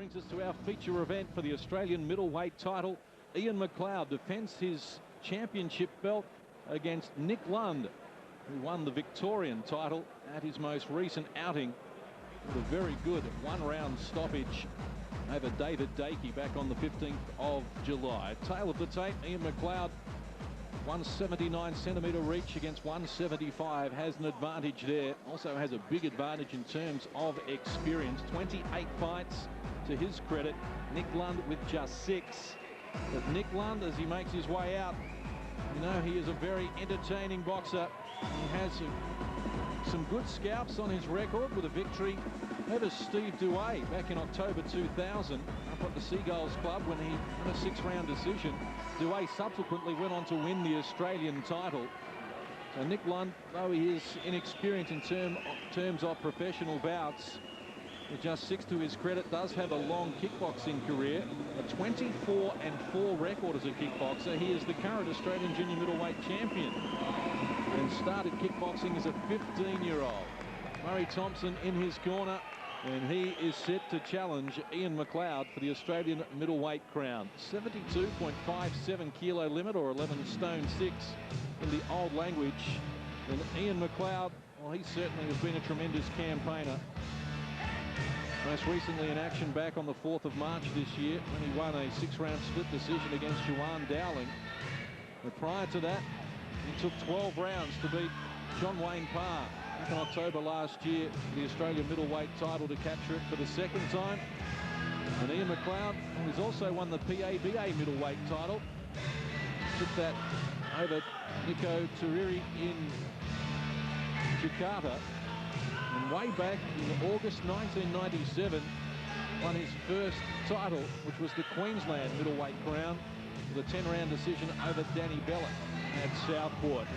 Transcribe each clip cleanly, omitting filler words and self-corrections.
brings us to our feature event for the Australian middleweight title. Ian McLeod defends his championship belt against Nick Lundh, who won the Victorian title at his most recent outing with a very good one-round stoppage over David Dakey back on the 15th of July. Tail of the tape, Ian McLeod, 179-centimetre reach against 175, has an advantage there. Also has a big advantage in terms of experience. 28 fights to his credit. Nick Lundh with just 6. But Nick Lundh, as he makes his way out, you know, he is a very entertaining boxer. He has some good scalps on his record with a victory over Steve Douay back in October 2000 up at the Seagulls Club when he won a 6-round decision. Douay subsequently went on to win the Australian title. So Nick Lundh, though he is inexperienced in terms of professional bouts, with just 6 to his credit, does have a long kickboxing career, a 24-4 record as a kickboxer. He is the current Australian junior middleweight champion and started kickboxing as a 15-year-old. Murray Thompson in his corner, and he is set to challenge Ian McLeod for the Australian middleweight crown. 72.57 kilo limit, or 11 stone 6 in the old language. And Ian McLeod, well, he certainly has been a tremendous campaigner. Most recently in action back on the 4th of March this year when he won a 6-round split decision against Juan Dowling. But prior to that, he took 12 rounds to beat John Wayne Parr back in October last year for the Australian middleweight title, to capture it for the 2nd time. And Ian McLeod has also won the PABA middleweight title. Took that over Nico Turiri in Jakarta. And way back in August 1997, won his first title, which was the Queensland middleweight crown, with a 10-round decision over Danny Bellick at Southport.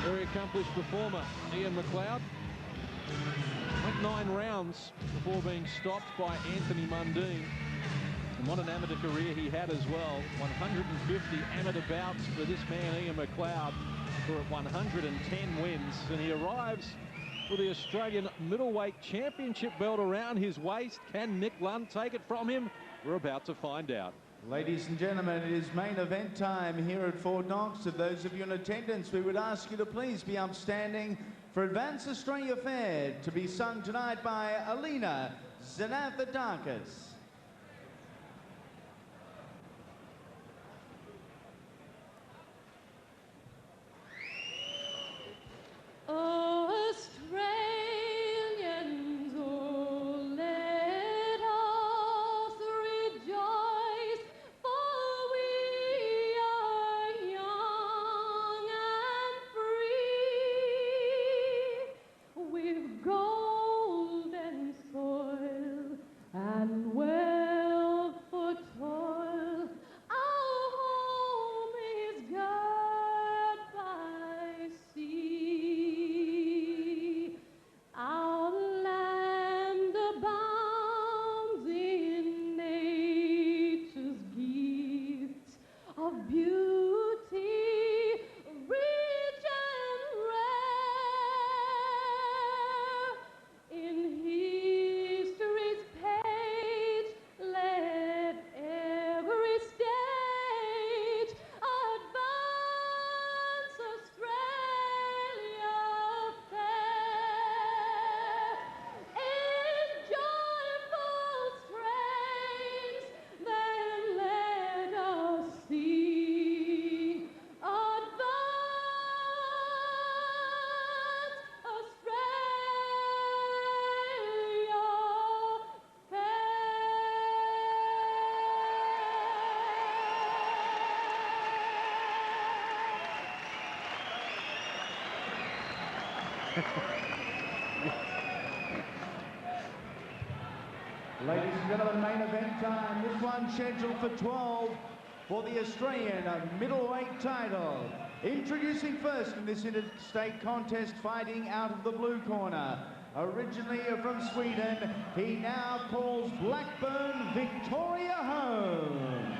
Very accomplished performer, Ian McLeod. Went 9 rounds before being stopped by Anthony Mundine. And what an amateur career he had as well. 150 amateur bouts for this man, Ian McLeod, for 110 wins. And he arrives with the Australian middleweight championship belt around his waist. Can Nick Lundh take it from him? We're about to find out. Ladies and gentlemen, it is main event time here at Fort Knox. To those of you in attendance, we would ask you to please be upstanding for Advance Australia Fair, to be sung tonight by Alina Xanathadakis. Australians, oh, let us rejoice, for we are young and free, with golden soil and wealth for toil. Our home is girt by sea. Our land abounds in nature's gifts of beauty, rich and rare. In history's page, let every stage advance Australia fair. In joyful strains, then let us sing. Advance Australia Ladies and gentlemen, main event time. This one scheduled for 12 for the Australian middleweight title. Introducing first in this interstate contest, fighting out of the blue corner. Originally from Sweden, he now calls Blackburn Victoria home.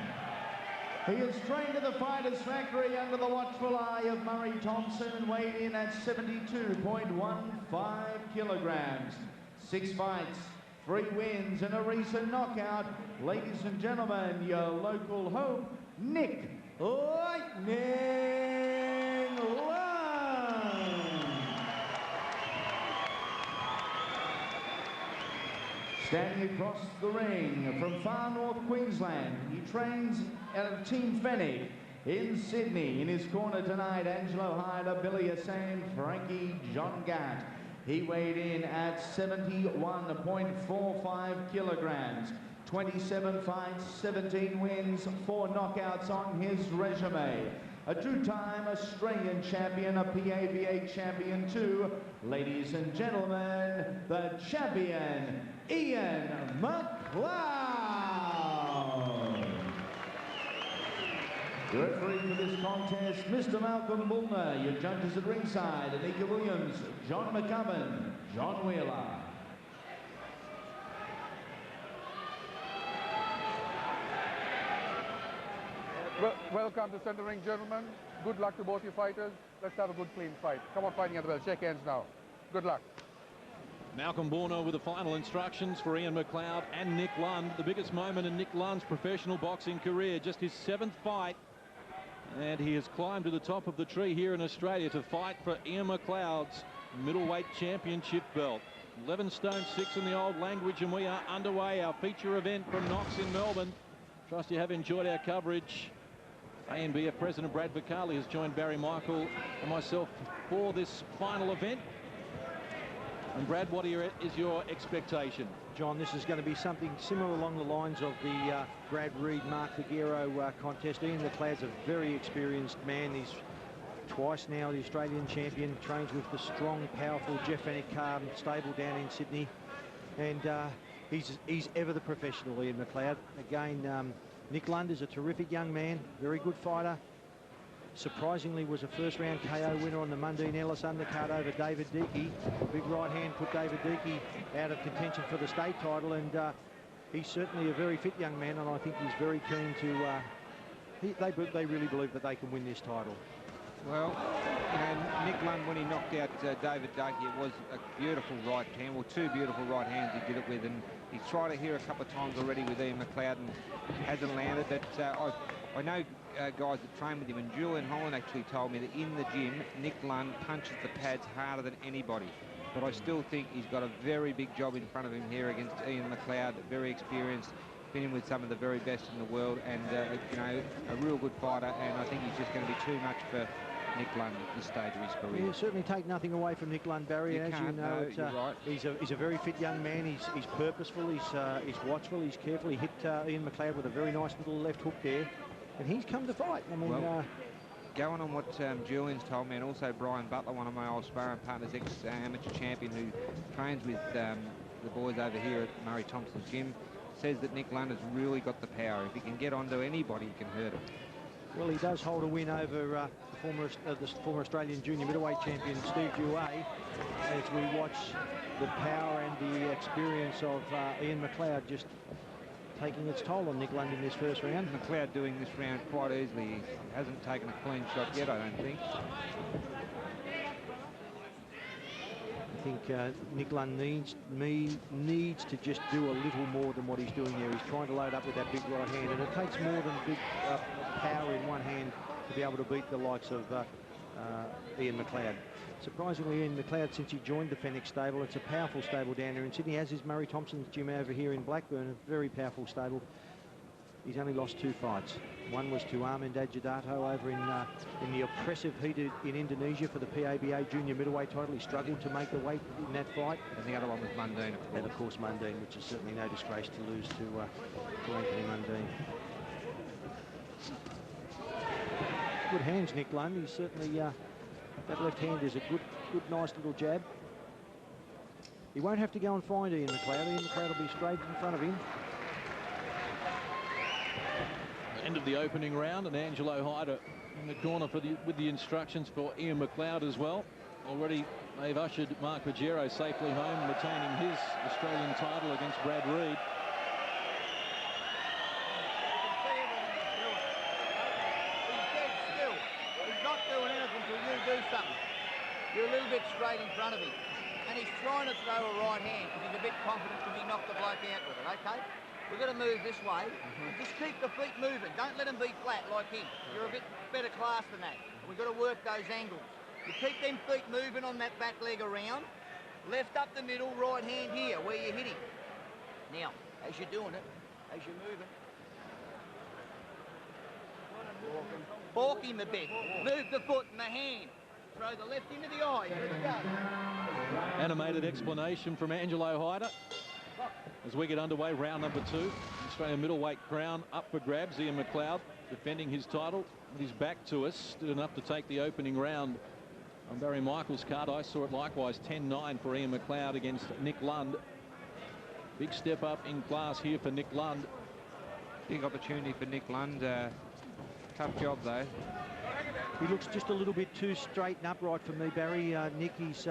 He is trained at the Fighters Factory under the watchful eye of Murray Thompson and weighed in at 72.15 kilograms. 6 fights, 3 wins and a recent knockout. Ladies and gentlemen, your local hope, Nick Lightning Lundh. Standing across the ring from far north Queensland, he trains out of Team Fennec in Sydney. In his corner tonight, Angelo Hyder, Billy Hassan, Frankie John Gatt. He weighed in at 71.45 kilograms. 27 fights, 17 wins, 4 knockouts on his resume. A 2-time Australian champion, a PABA champion too. Ladies and gentlemen, the champion, Ian McLeod. The referee for this contest, Mr. Malcolm Lundh. Your judges at ringside, Anika Williams, John McGovern, John Wheeler. Welcome to Center Ring, gentlemen. Good luck to both you fighters. Let's have a good, clean fight. Come on, fighting at the bell. Shake hands now. Good luck. Malcolm Borno with the final instructions for Ian McLeod and Nick Lundh. The biggest moment in Nick Lundh's professional boxing career. Just his 7th fight. And he has climbed to the top of the tree here in Australia to fight for Ian McLeod's middleweight championship belt. 11 stone 6 in the old language, and we are underway. Our feature event from Knox in Melbourne. Trust you have enjoyed our coverage. ANBF President Brad Vicali has joined Barry Michael and myself for this final event. And Brad, what is your expectation? John, this is going to be something similar along the lines of the Brad Reed, Mark Figueroa contest. Ian McLeod's a very experienced man. He's twice now the Australian champion, trains with the strong, powerful Jeff Fennick stable down in Sydney. And he's ever the professional, Ian McLeod. Again, Nick Lundh is a terrific young man, very good fighter. Surprisingly was a first-round KO winner on the Mundine Ellis undercard over David Deakey. A big right hand put David Deakey out of contention for the state title, and he's certainly a very fit young man, and I think he's very keen to... they really believe that they can win this title. Well, you know, Nick Lundh, when he knocked out David Deakey, it was a beautiful right hand, well, 2 beautiful right hands he did it with, and he's tried it here a couple of times already with Ian McLeod and hasn't landed. But I know guys that train with him, and Julian Holland actually told me that in the gym, Nick Lundh punches the pads harder than anybody. But I still think he's got a very big job in front of him here against Ian McLeod, very experienced, been in with some of the very best in the world, and you know, a real good fighter. And I think he's just going to be too much for Nick Lundh at this stage of his career. He'll certainly take nothing away from Nick Lundh, Barry. As you know, right. He's a very fit young man. He's purposeful. He's watchful. He's careful. He hit Ian McLeod with a very nice little left hook there, and he's come to fight. I mean, well, going on what Julian's told me, and also Brian Butler, one of my old sparring partners, ex-amateur champion who trains with the boys over here at Murray Thompson's gym, says that Nick Lundh has really got the power. If he can get onto anybody, he can hurt him. Well, he does hold a win over the former Australian junior middleweight champion Steve Duay, as we watch the power and the experience of Ian McLeod just taking its toll on Nick Lundh in this first round. McLeod doing this round quite easily. He hasn't taken a clean shot yet, I don't think. I think Nick Lundh needs to just do a little more than what he's doing there. He's trying to load up with that big right hand, and it takes more than big power in one hand to be able to beat the likes of Ian McLeod. Surprisingly, Ian McLeod, since he joined the Fennick stable, it's a powerful stable down there in Sydney, as is Murray Thompson's gym over here in Blackburn, a very powerful stable. He's only lost 2 fights. One was to Armand Adjadato over in the oppressive heat in Indonesia for the PABA junior middleweight title. He struggled to make the weight in that fight. And the other one was Mundine, and of course Mundine, which is certainly no disgrace to lose to Anthony Mundine. Good hands, Nick Lundh. He's certainly that left hand is a good, nice little jab. He won't have to go and find Ian McLeod. Ian McLeod will be straight in front of him. End of the opening round, and Angelo Hyder in the corner with the instructions for Ian McLeod as well. Already they've ushered Mark Pajero safely home, retaining his Australian title against Brad Reed. He's not doing anything until you do something. You're a little bit straight in front of him. and he's trying to throw a right hand because he's a bit confident because he knocked the bloke out with it, okay? We've got to move this way and just keep the feet moving. Don't let him be flat like him. You're a bit better class than that. We've got to work those angles. You keep them feet moving on that back leg around. Left up the middle, right hand here where you're hitting. Now, as you're doing it, as you're moving, balk him a bit. Move the foot and the hand. Throw the left into the eye. Here we go. Animated explanation from Angelo Hyder as we get underway, round number 2. Australian middleweight crown up for grabs. Ian McLeod defending his title with his back to us. Did enough to take the opening round on Barry Michael's card. I saw it likewise, 10-9 for Ian McLeod against Nick Lundh. Big step up in class here for Nick Lundh. Big opportunity for Nick Lundh. Tough job though. He looks just a little bit too straight and upright for me, Barry. Nick, he's...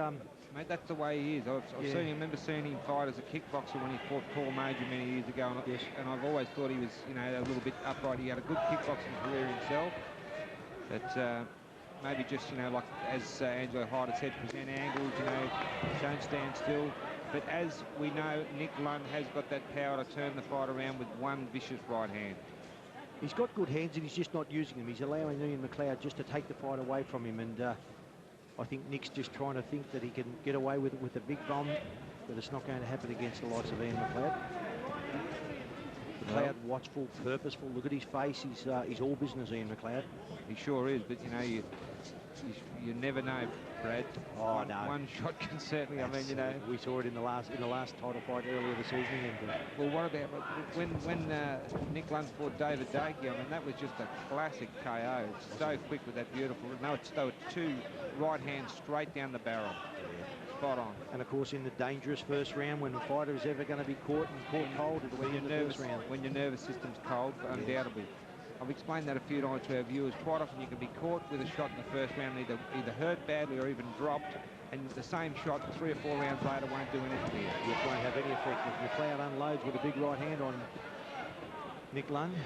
Mate, that's the way he is. I've seen him, remember seeing him fight as a kickboxer when he fought Paul Major many years ago, and I've always thought he was, you know, a little bit upright. He had a good kickboxing career himself, but maybe just, you know, like as Angelo Hyder said, present angles, you know, don't stand still. But as we know, Nick Lundh has got that power to turn the fight around with one vicious right hand. He's got good hands and he's just not using them. He's allowing Ian McLeod just to take the fight away from him, and I think Nick's just trying to think that he can get away with it with a big bomb, but it's not going to happen against the likes of Ian McLeod. McLeod, watchful, purposeful. Look at his face. He's all business, Ian McLeod. He sure is, but you know, you never know, Brad. Oh, no. One shot can certainly. I mean, you know, we saw it in the last title fight earlier this evening. And well, what about when Nick Lundh fought David Dagey? I mean, that was just a classic KO. It's so quick with that beautiful. No, it's though two right hands straight down the barrel. Spot on. And of course, in the dangerous first round, when the fighter is ever going to be caught cold, it'll be in the first round. When your nervous system's cold, undoubtedly. I've explained that a few times to our viewers. Quite often you can be caught with a shot in the first round, either hurt badly or even dropped, and the same shot 3 or 4 rounds later won't do anything. It won't have any effect. If McLeod unloads with a big right hand on Nick Lundh.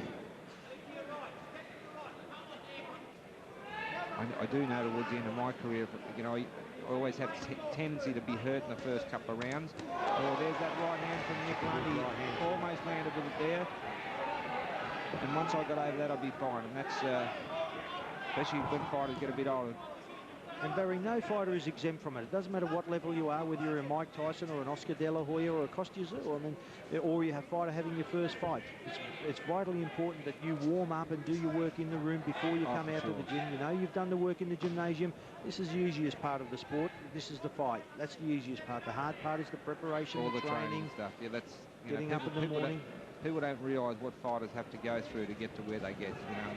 I do know towards the end of my career, you know, I always have a tendency to be hurt in the first couple of rounds. Oh, there's that right hand from Nick Lundh. He almost landed with it there. And once I got over that, I'd be fine. And that's especially when fighters get a bit older. And Barry, no fighter is exempt from it. It doesn't matter what level you are, whether you're a Mike Tyson or an Oscar De La Hoya or a Costas, or you have a fighter having your first fight. It's vitally important that you warm up and do your work in the room before you come out to the gym. You know, you've done the work in the gymnasium. This is the easiest part of the sport. This is the fight. That's the easiest part. The hard part is the preparation, all the training stuff. Yeah, that's getting up in the morning. People don't realise what fighters have to go through to get to where they get, you know.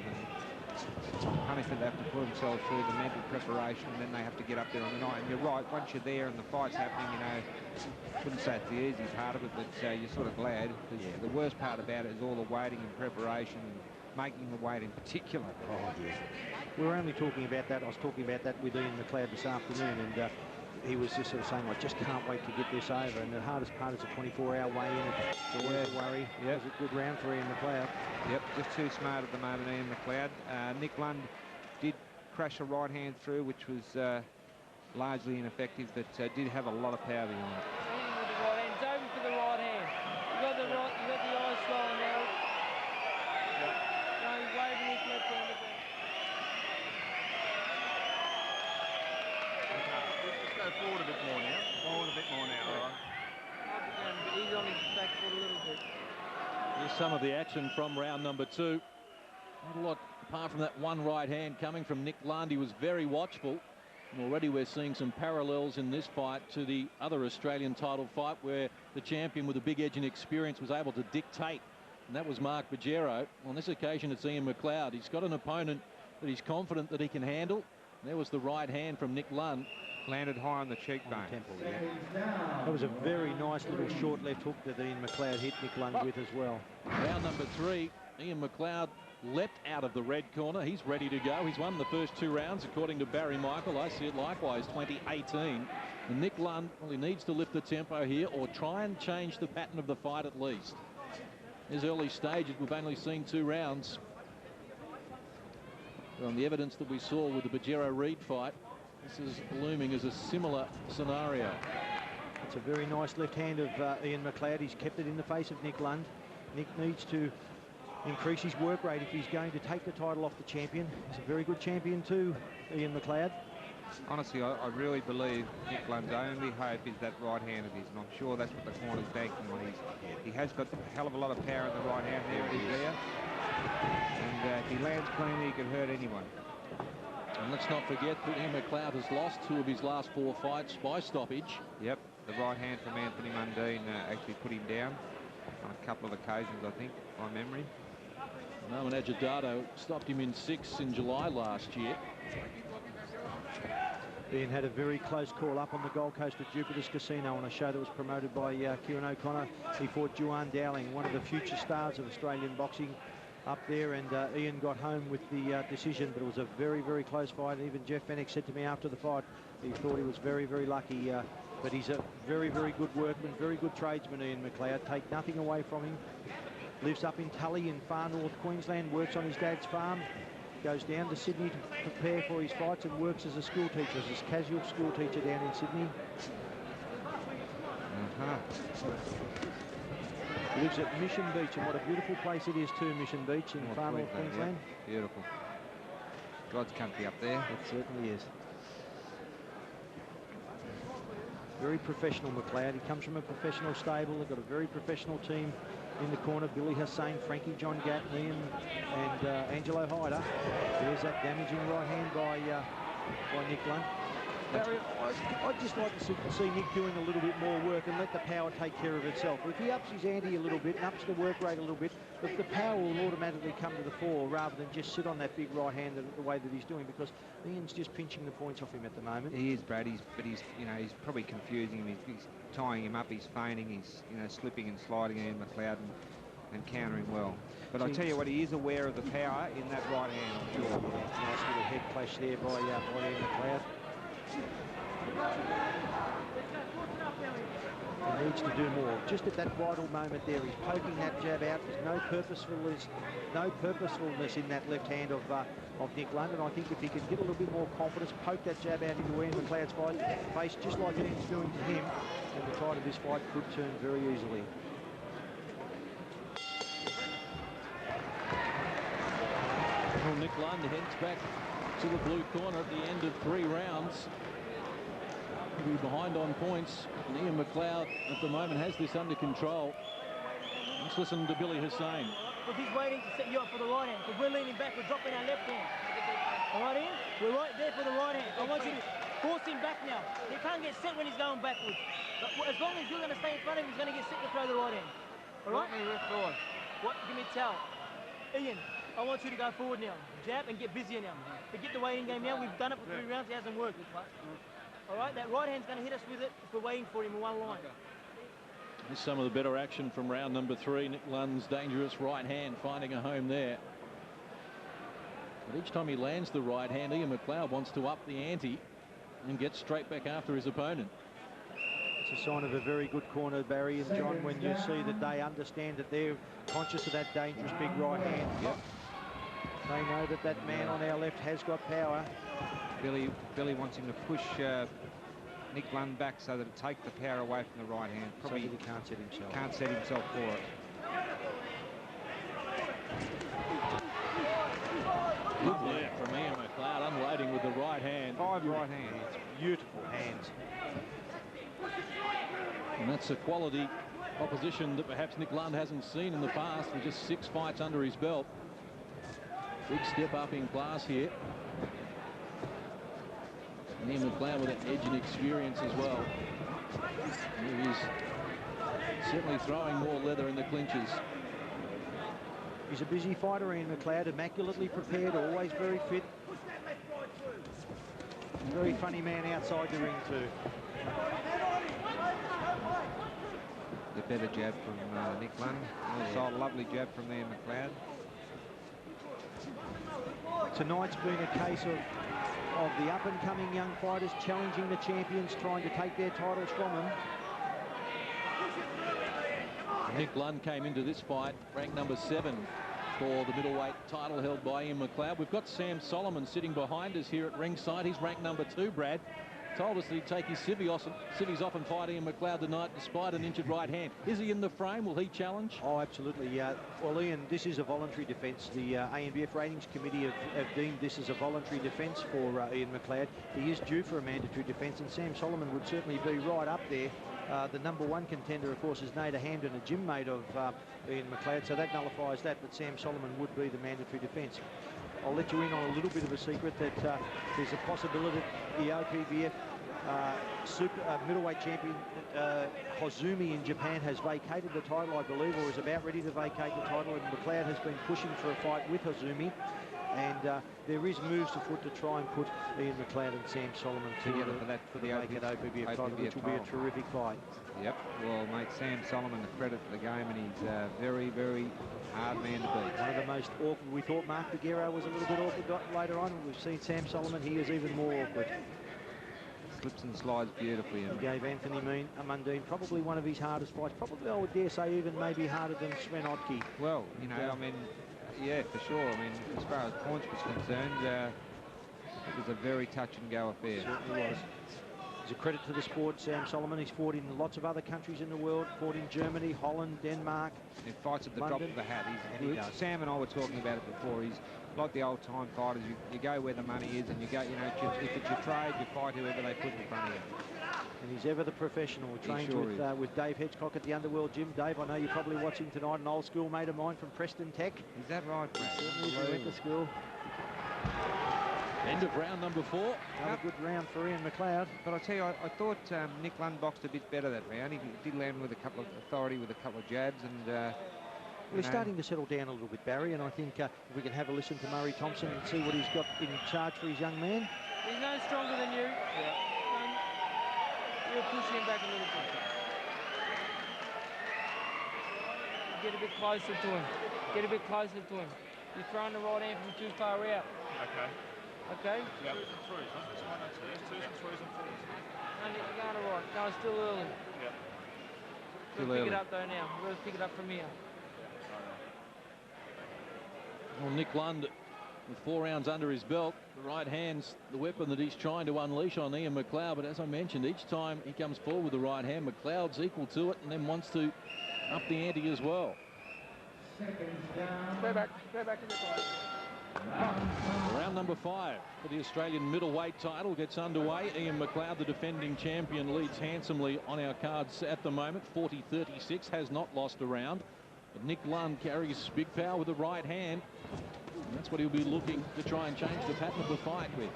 It's punishment they have to put themselves through, the mental preparation, and then they have to get up there on the night. And you're right, once you're there and the fight's happening, you know, I wouldn't say it's the easy part of it, but you're sort of glad. The worst part about it is all the waiting and preparation and making the weight in particular. Oh, yeah. We were only talking about that. I was talking about that with Ian McLeod this afternoon, and he was just sort of saying, I just can't wait to get this over. And the hardest part is a 24-hour weigh-in. It's always a worry. It was a good round for Ian McLeod. Yep, just too smart at the moment, Ian McLeod. Nick Lundh did crash a right hand through, which was largely ineffective, but did have a lot of power behind it. With the right hand, it's open for the right hand. You got the eyes slowing now. No, he's waving his left hand. Forward a bit more now. Forward a bit more now, all right. But he's on his back foot a little bit. Here's some of the action from round number 2. Not a lot apart from that one right hand coming from Nick Lundh. He was very watchful. And already we're seeing some parallels in this fight to the other Australian title fight where the champion with a big edge and experience was able to dictate. And that was Mark Bajero. On this occasion, it's Ian McLeod. He's got an opponent that he's confident that he can handle. And there was the right hand from Nick Lundh. Landed high on the cheekbone. Temple, yeah. That was a very nice little short left hook that Ian McLeod hit Nick Lundh with as well. Round number 3, Ian McLeod leapt out of the red corner. He's ready to go. He's won the first 2 rounds, according to Barry Michael. I see it likewise, 2018. And Nick Lundh, well, he needs to lift the tempo here or try and change the pattern of the fight at least. His early stages, we've only seen 2 rounds. But on the evidence that we saw with the Bajero Reed fight, this is looming as a similar scenario. It's a very nice left hand of Ian McLeod. He's kept it in the face of Nick Lundh. Nick needs to increase his work rate if he's going to take the title off the champion. He's a very good champion too, Ian McLeod. Honestly, I really believe Nick Lund's only hope is that right hand of his, and I'm sure that's what the corner's banking on. He has got a hell of a lot of power in the right hand. There it is there. And if he lands cleanly, he can hurt anyone. And let's not forget that Ian McLeod has lost 2 of his last 4 fights by stoppage. Yep, the right hand from Anthony Mundine actually put him down on a couple of occasions, I think, by memory. Norman Agudado stopped him in 6 in July last year. Ian had a very close call up on the Gold Coast at Jupiter's Casino on a show that was promoted by Kieran O'Connor. He fought Juan Dowling, one of the future stars of Australian boxing, up there, and Ian got home with the decision, but it was a very, very close fight. Even Jeff Fenech said to me after the fight he thought he was very, very lucky, but he's a very, very good workman, very good tradesman, Ian McLeod. Take nothing away from him. Lives up in Tully in far north Queensland, works on his dad's farm, goes down to Sydney to prepare for his fights, and works as a school teacher, as his casual school teacher down in Sydney. Lives at Mission Beach, and what a beautiful place it is too, Mission Beach in far north Queensland. Yeah. Beautiful. God's country up there. It certainly is. Very professional, McLeod. He comes from a professional stable. They've got a very professional team in the corner. Billy Hussain, Frankie John Gatney, and Angelo Hyder. There's that damaging right hand by Nick Lundh. Barry, I'd just like to see Nick doing a little bit more work and let the power take care of itself. If he ups his ante a little bit and ups the work rate a little bit, the power will automatically come to the fore rather than just sit on that big right hand the way that he's doing, because Ian's just pinching the points off him at the moment. He is, Brad. But he's probably confusing him. He's tying him up. He's feigning. He's slipping and sliding in McLeod and countering well. But I tell you what, he is aware of the power in that right hand, I'm sure. Nice little head clash there by Ian McLeod. He needs to do more. Just at that vital moment there, he's poking that jab out. There's no purposefulness in that left hand of Nick Lundh. And I think if he could get a little bit more confidence, poke that jab out into Ian McLeod's face, just like Ian's doing to him, and the tide of this fight could turn very easily. Well, Nick Lundh heads back to the blue corner at the end of 3 rounds. He'll be behind on points, and Ian McLeod at the moment has this under control. Let's listen to Billy Hussain. Look, he's waiting to set you up for the right hand, because we're leaning back, we're dropping our left hand. All right, Ian? We're right there for the right hand. I want you to force him back now. He can't get set when he's going backwards. But as long as you're going to stay in front of him, he's going to get set to throw the right hand. All right? What? Give me a towel. Ian, I want you to go forward now. Jab and get busier now. Forget the waiting game now. We've done it for 3 rounds. It hasn't worked. All right, that right hand's going to hit us with it if we're waiting for him in one line. Here's some of the better action from round number 3. Nick Lund's dangerous right hand finding a home there. But each time he lands the right hand, Ian McLeod wants to up the ante and get straight back after his opponent. It's a sign of a very good corner, Barry and John, when you see that they understand that they're conscious of that dangerous big right hand. Yep. They know that that man on our left has got power. Billy wants him to push Nick Lundh back so that it take the power away from the right hand. Probably so that he can't set himself. Can't set himself for it. Good there from Ian McLeod, unloading with the right hand. 5 right hands. Beautiful hands. And that's a quality opposition that perhaps Nick Lundh hasn't seen in the past, with just 6 fights under his belt. Big step up in class here. And Ian McLeod with that edge and experience as well. He is certainly throwing more leather in the clinches. He's a busy fighter, Ian McLeod, immaculately prepared, always very fit. Very funny man outside the ring too. The better jab from Nick Lundh. Also a lovely jab from Ian McLeod. Tonight's been a case of the up-and-coming young fighters challenging the champions, trying to take their titles from them. Nick Lundh came into this fight ranked number 7 for the middleweight title held by Ian McLeod. We've got Sam Solomon sitting behind us here at ringside. He's ranked number 2, Brad. told us that he'd take his civvies off and fight Ian McLeod tonight despite an injured right hand. Is he in the frame? Will he challenge? Oh, absolutely. Well, Ian, this is a voluntary defence. The ANBF Ratings Committee have deemed this as a voluntary defence for Ian McLeod. He is due for a mandatory defence, and Sam Solomon would certainly be right up there. The #1 contender, of course, is Nader Hamden, a gym mate of Ian McLeod, so that nullifies that, but Sam Solomon would be the mandatory defence. I'll let you in on a little bit of a secret that there's a possibility the OPBF middleweight champion Hozumi in Japan has vacated the title, I believe, or is about ready to vacate the title, and McLeod has been pushing for a fight with Hozumi, and there is moves afoot to try and put Ian McLeod and Sam Solomon together for the vacant OPBF title, which will be a terrific fight. Yep, well, mate, Sam Solomon, the credit for the game, and he's a very, very hard man to beat. One of the most awkward. We thought Mark Figueroa was a little bit awkward later on. We've seen Sam Solomon. He is even more awkward. Slips and slides beautifully. He gave Anthony Mundine probably one of his hardest fights. Probably, I would dare say, even maybe harder than Sven Odke. Well, you know, I mean, yeah, for sure. I mean, as far as points was concerned, it was a very touch-and-go affair. It certainly was. It's a credit to the sport, Sam Solomon. He's fought in lots of other countries in the world, fought in Germany, Holland, Denmark. He fights at the London. drop of the hat. And he does. Sam and I were talking about it before. He's like the old-time fighters. You go where the money is, and you go, you know, if it's your trade, you fight whoever they put in front of you. And he's ever the professional. He trains sure with Dave Hedgecock at the Underworld Gym. Dave, I know you're probably watching tonight, an old school mate of mine from Preston Tech. Is that right, Brad? Certainly, went to school. End of round number 4. Another good round for Ian McLeod. But I tell you, I thought Nick Lundh boxed a bit better that round. He did land with a couple of authority with a couple of jabs, and we're starting to settle down a little bit, Barry, and I think if we can have a listen to Murray Thompson and see what he's got in charge for his young man. He's no stronger than you. Yeah. You're pushing him back a little bit. Get a bit closer to him. Get a bit closer to him. You're throwing the right hand from too far out. Okay. Okay? Yeah. 2s and 3s, huh? It's 1 and 2s, 2s and 3s and 4s. No, you're going all right. No, it's still early. Yeah. We'll pick it up though now. We'll pick it up from here. Well, Nick Lundh, with 4 rounds under his belt, the right hand's the weapon that he's trying to unleash on Ian McLeod. But as I mentioned, each time he comes forward with the right hand, McLeod's equal to it and then wants to up the ante as well. Stay back in the corner. Round number 5 for the Australian middleweight title gets underway. Ian McLeod, the defending champion, leads handsomely on our cards at the moment. 40-36, has not lost a round. But Nick Lundh carries big power with the right hand. And that's what he'll be looking to try and change the pattern of the fight with.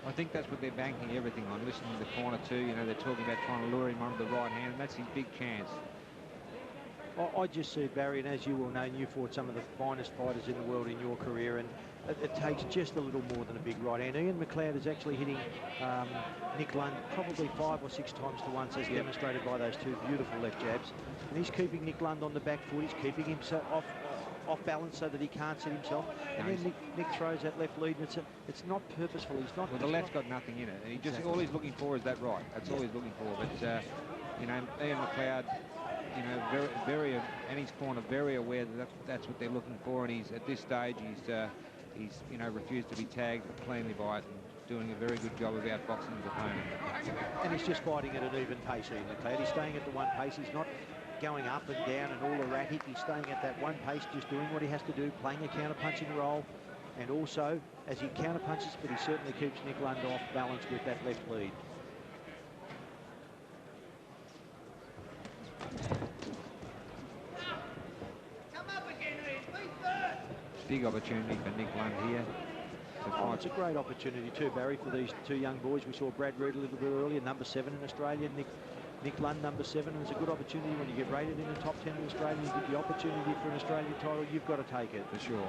I think that's what they're banking everything on. Listening to the corner too, you know, they're talking about trying to lure him onto the right hand, and that's his big chance. I just see, Barry, and as you will know, you fought some of the finest fighters in the world in your career, and it takes just a little more than a big right hand. Ian McLeod is actually hitting Nick Lundh probably 5 or 6 times to once, as demonstrated by those 2 beautiful left jabs. And he's keeping Nick Lundh on the back foot. He's keeping him off balance so that he can't set himself. And then Nick throws that left lead, and it's not purposeful. He's not. Well, the left's got nothing in it, and he just all he's looking for is that right. That's all he's looking for. But you know, Ian McLeod, you know, very, and his corner very aware that that's what they're looking for, and he's at this stage he's you know, refused to be tagged cleanly by it, and doing a very good job of outboxing his opponent. And he's just fighting at an even pace, Ian McLeod. He's staying at the one pace. He's not going up and down and all erratic. He's staying at that one pace, just doing what he has to do, playing a counter-punching role, and also as he counter-punches, but he certainly keeps Nick Lundh off balance with that left lead. Big opportunity for Nick Lundh here. Oh, it's a great opportunity too, Barry, for these 2 young boys. We saw Brad Reed a little bit earlier, number 7 in Australia. Nick Lundh, number 7, and it's a good opportunity when you get rated in the top 10 in Australia. You get the opportunity for an Australian title, you've got to take it. For sure.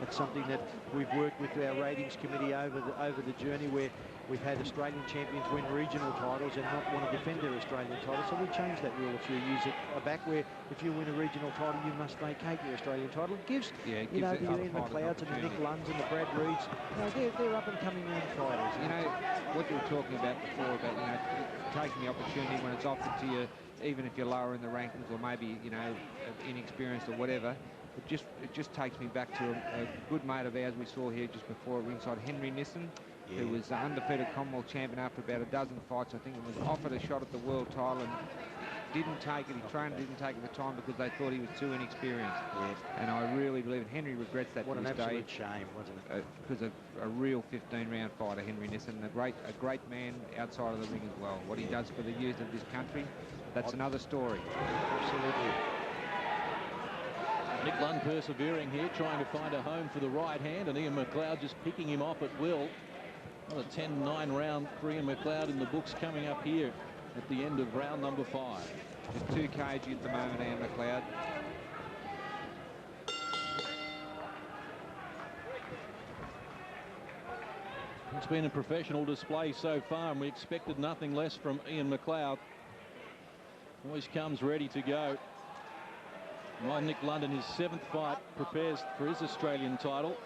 It's something that we've worked with our ratings committee over the journey, where we've had Australian champions win regional titles and not want to defend their Australian title. So we changed that rule a few years back, where if you win a regional title, you must vacate your Australian title. It gives, you know, the Ian McLeods and the Nick Lundhs and the Brad Reeds, you know, they're up and coming young fighters. You know, what you were talking about before about, you know, taking the opportunity when it's offered to you, even if you're lower in the rankings or maybe, you know, inexperienced or whatever. it just takes me back to a good mate of ours we saw here just before ringside, Henry Nissen, who was undefeated Commonwealth champion after about a dozen fights. I think it was offered a shot at the world title and didn't take it. He trained, didn't take it at the time because they thought he was too inexperienced. And I really believe Henry regrets that. What an absolute shame, wasn't it? Because a real 15-round fighter, Henry Nissen, a great man outside of the ring as well. What he does for the youth of this country, that's another story. Absolutely. Nick Lundh persevering here, trying to find a home for the right hand, and Ian McLeod just picking him off at will. Another 10-9 round for Ian McLeod in the books coming up here at the end of round number 5. Just 2 kg at the moment, Ian McLeod. It's been a professional display so far, and we expected nothing less from Ian McLeod. Always comes ready to go. While Nick Lundh in his 7th fight prepares for his Australian title.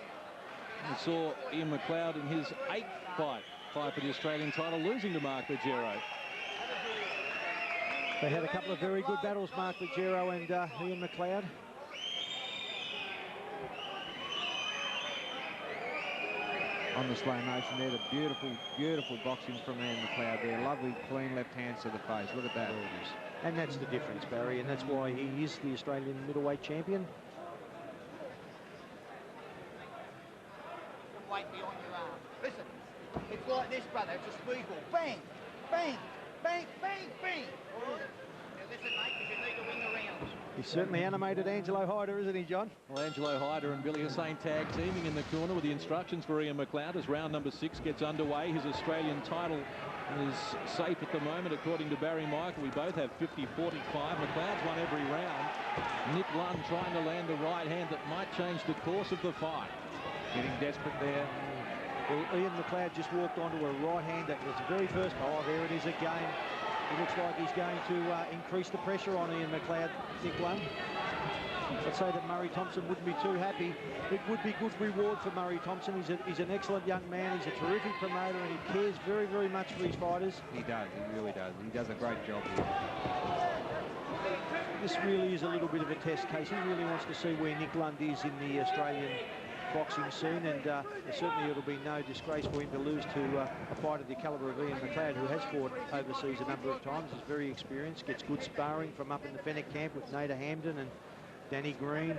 We saw Ian McLeod in his 8th fight for the Australian title, losing to Mark Legero. They had a couple of very good battles, Mark Legero and Ian McLeod. On the slow motion there, the beautiful boxing from Ian McLeod there. Lovely, clean left hands to the face. Look at that. And that's the difference, Barry, and that's why he is the Australian middleweight champion. Weight beyond your arm. Listen, it's like this, brother. It's a speedball. Bang, bang, bang, bang, bang. All right. Now listen, mate, because you need to win the rounds. He's certainly animated Angelo Hyder, isn't he, John? Well, Angelo Hyder and Billy Hussein tag teaming in the corner with the instructions for Ian McLeod as round number 6 gets underway. His Australian title is safe at the moment, according to Barry Michael. We both have 50-45. McLeod's won every round. Nick Lundh trying to land a right hand that might change the course of the fight. Getting desperate there. Well, Ian McLeod just walked onto a right hand that was the very first. Oh, there it is again. It looks like he's going to increase the pressure on Ian McLeod, Nick Lundh. I'd say that Murray Thompson wouldn't be too happy. It would be good reward for Murray Thompson. He's an excellent young man. He's a terrific promoter, and he cares very, very much for his fighters. He does. He really does. He does a great job here. This really is a little bit of a test case. He really wants to see where Nick Lundh is in the Australian boxing scene, and certainly it'll be no disgrace for him to lose to a fighter the calibre of Ian McLeod, who has fought overseas a number of times. He's very experienced, gets good sparring from up in the Fennec camp with Nader Hamden and Danny Green.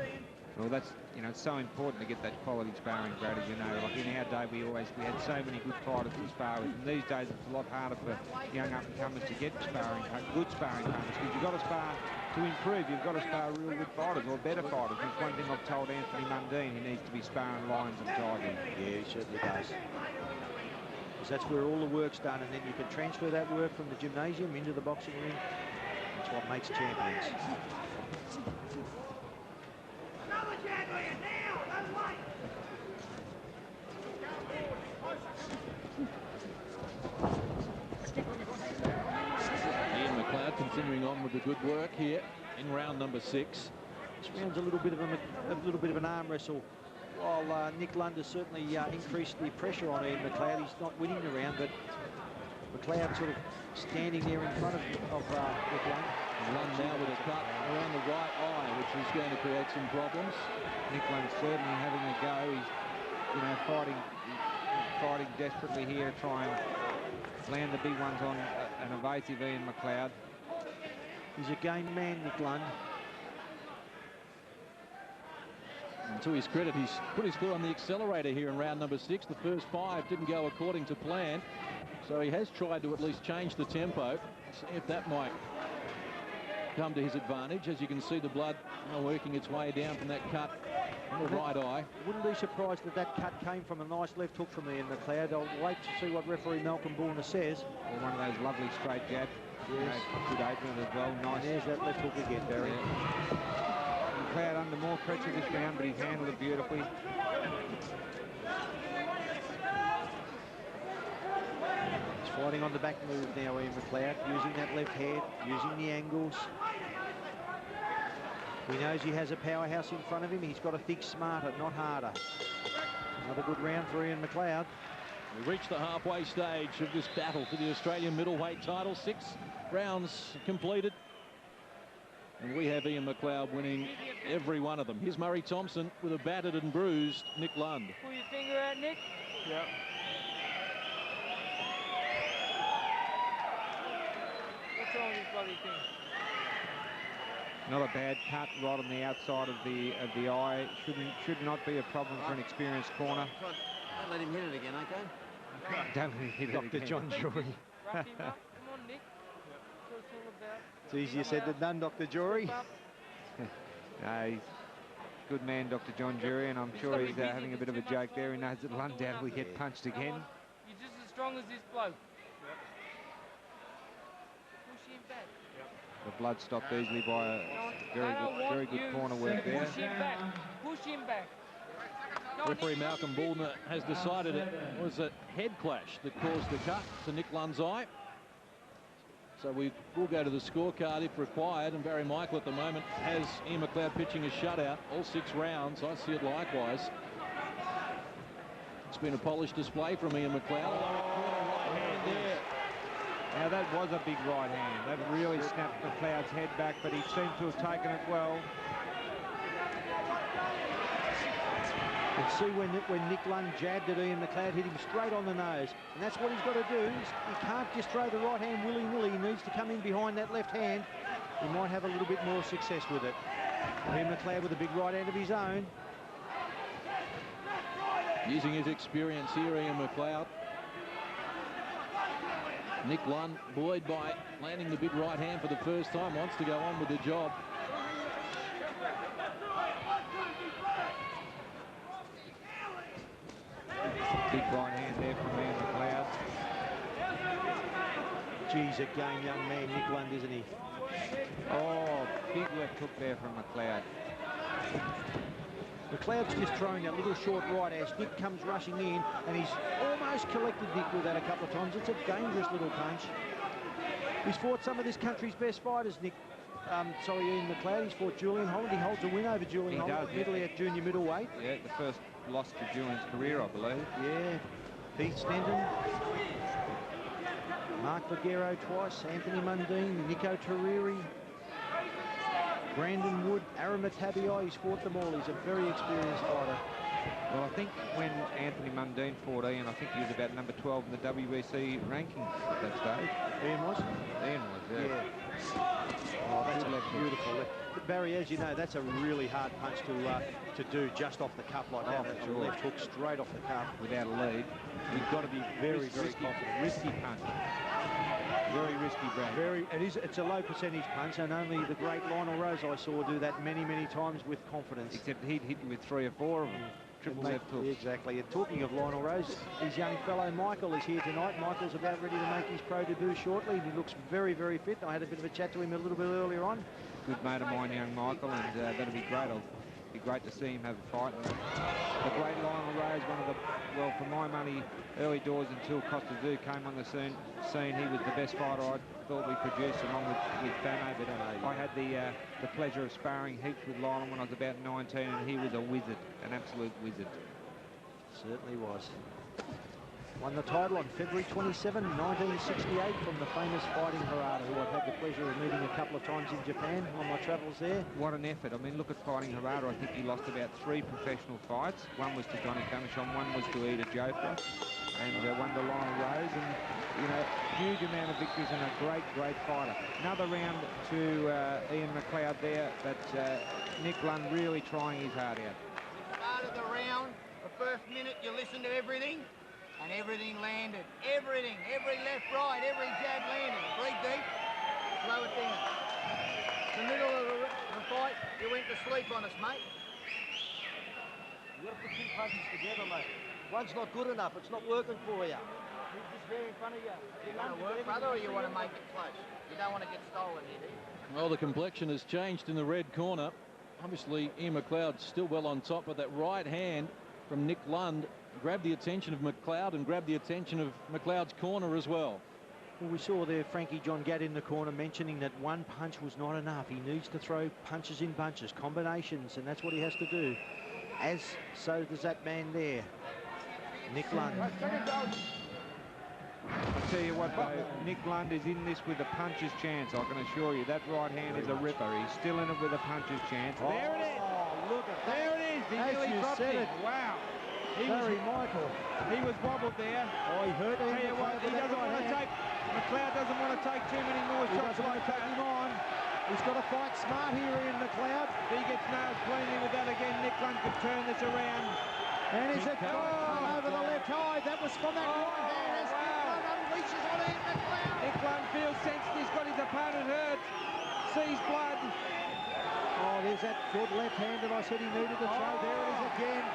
Well, that's, you know, it's so important to get that quality sparring, Brad, as you know. Like in our day, we had so many good fighters to spar with. And these days, it's a lot harder for young up-and-comers to get sparring, good sparring partners, because you've got to spar to improve. You've got to spar real good fighters or better fighters. It's one thing I've told Anthony Mundine. He needs to be sparring lions and tigers. Yeah, he certainly does. Because that's where all the work's done, and then you can transfer that work from the gymnasium into the boxing ring. That's what makes champions. Ian McLeod continuing on with the good work here in round number 6. This round's a little bit of an arm wrestle. While Nick Lundh has certainly increased the pressure on Ian McLeod, he's not winning the round, but McLeod sort of standing there in front of Nick Lundh. Lundh now with a cut around the right eye, which is going to create some problems. Nick Lundh certainly having a go. He's, you know, fighting desperately here to try and land the big ones on an evasive Ian McLeod. He's a game man, Nick Lundh. And to his credit, he's put his foot on the accelerator here in round number 6. The first 5 didn't go according to plan, so he has tried to at least change the tempo. See if that might come to his advantage. As you can see, the blood working its way down from that cut on the right eye. Wouldn't be surprised if that cut came from a nice left hook from Ian McLeod. I'll wait to see what referee Malcolm Borner says. Or one of those lovely straight jabs. Yes. Good opener as well. Nice. There's that left hook again, Barry. McLeod under more pressure this round, but he's handled it beautifully. He's fighting on the back move now, Ian McLeod, using that left hand, using the angles. He knows he has a powerhouse in front of him. He's got to think smarter, not harder. Another good round for Ian McLeod. We reached the halfway stage of this battle for the Australian middleweight title. 6 rounds completed. And we have Ian McLeod winning every one of them. Here's Murray Thompson with a battered and bruised Nick Lundh. Pull your finger out, Nick. Yeah. What's wrong with this bloody thing? Not a bad cut right on the outside of the eye. Should not be a problem for an experienced corner. Don't let him hit it again, okay? Don't let him hit it Dr. again. John Jury. Rough him up. Come on, Nick. That's what it's all about. It's easier said than done, Dr. Jury. No, he's a good man, Dr. John Jury, and I'm sure he's having a bit of a joke there. He knows that Lundh will get punched again. You're just as strong as this bloke. Push him back. The blood stopped easily by a very good corner work there. Push him back. Push him back. Referee Malcolm Bullner has decided it was a head clash that caused the cut to Nick Lund's eye. So we will go to the scorecard if required, and Barry Michael at the moment has Ian McLeod pitching a shutout all 6 rounds. I see it likewise. It's been a polished display from Ian McLeod. Right hand there. Now that was a big right hand. That really snapped McLeod's head back, but he seemed to have taken it well. And see when Nick Lundh jabbed at Ian McLeod, hit him straight on the nose. And that's what he's got to do. He can't just throw the right hand willy-nilly. He needs to come in behind that left hand. He might have a little bit more success with it. Ian McLeod with a big right hand of his own. Using his experience here, Ian McLeod. Nick Lundh, buoyed by landing the big right hand for the first time, wants to go on with the job. Big right hand there from Ian McLeod. Geez, a game young man, Nick Lundh, isn't he? Oh, big left hook there from McLeod. McLeod's just throwing that little short right as Nick comes rushing in, and he's almost collected Nick with that a couple of times. It's a dangerous little punch. He's fought some of this country's best fighters, Ian McLeod. He's fought Julian Holland. He holds a win over Julian Holland at junior middleweight. Yeah, the first loss to Julian's career, I believe. Yeah, Pete Stenton, Mark Vaguero twice, Anthony Mundine, Nico Tariri, Brandon Wood, Aramatabii. He's fought them all. He's a very experienced fighter. Well, I think when Anthony Mundine fought Ian, I think he was about number 12 in the WBC rankings at that stage. Ian was? Ian was, yeah. Oh, that's beautiful. Barry, as you know, that's a really hard punch to do just off the cuff like that. For sure. Left hook straight off the cuff. Without a lead. You've got to be very confident. Risky punch. Very risky, Brad. It's a low percentage punch, and only the great Lionel Rose I saw do that many times with confidence. Except he'd hit you with 3 or 4 of them. Triple left hook. Exactly. And talking of Lionel Rose, his young fellow Michael is here tonight. Michael's about ready to make his pro debut shortly. He looks very fit. I had a bit of a chat to him a little bit earlier on. Good mate of mine, young Michael, and that'll be great. It'll be great to see him have a fight. And the great Lionel Rose, one of the, well, for my money, early doors until Costa Zoo came on the scene, he was the best fighter I thought we produced, along with Fano. But I had the pleasure of sparring heaps with Lionel when I was about 19, and he was a wizard, an absolute wizard. Certainly was. Won the title on February 27, 1968 from the famous Fighting Harada, who I've had the pleasure of meeting a couple of times in Japan on my travels there. What an effort. I mean, look at Fighting Harada. I think he lost about 3 professional fights. One was to Johnny Kamishon, one was to Ida Jofra, and one to Lionel Rose. And, you know, huge amount of victories and a great fighter. Another round to Ian McLeod there, but Nick Lundh really trying his heart out. Start of the round, the first minute you listen to everything, and everything landed. Everything, every left, right, every jab landed. Breathe deep, slow it down. The middle of the fight, you went to sleep on us, mate. You've got to put 2 punches together, mate. One's not good enough. It's not working for you. He's just there in front of you. You want to work, brother, or you want to make it close? You don't want to get stolen here, do you? Well, the complexion has changed in the red corner. Obviously, Ian McLeod still well on top, but that right hand from Nick Lundh grabbed the attention of McLeod and grabbed the attention of McLeod's corner as well. Well, we saw there Frankie John Gadd in the corner mentioning that one punch was not enough. He needs to throw punches in bunches, combinations, and that's what he has to do. As so does that man there, Nick Lundh. I tell you what, though, Nick Lundh is in this with a puncher's chance, I can assure you. That right hand is a ripper. He's still in it with a puncher's chance. Oh, there it is. Look at that. There it is. He As nearly you dropped said it. it. Wow. Michael. He was wobbled there. Oh, he hurt him. Tell you what, he doesn't want to take, McLeod doesn't want to take too many more shots like that. Him on. He's got to fight smart here, Ian McLeod. If he gets nailed cleanly with that again, Nick Lundh could turn this around. And is it gone over the left eye? That was from that right hand as Nick Lundh unleashes on Ian McLeod. Nick Lundh feels sensitive. He's got his opponent hurt. Sees blood. Oh, there's that good left hand that I said he needed to throw. There it is again.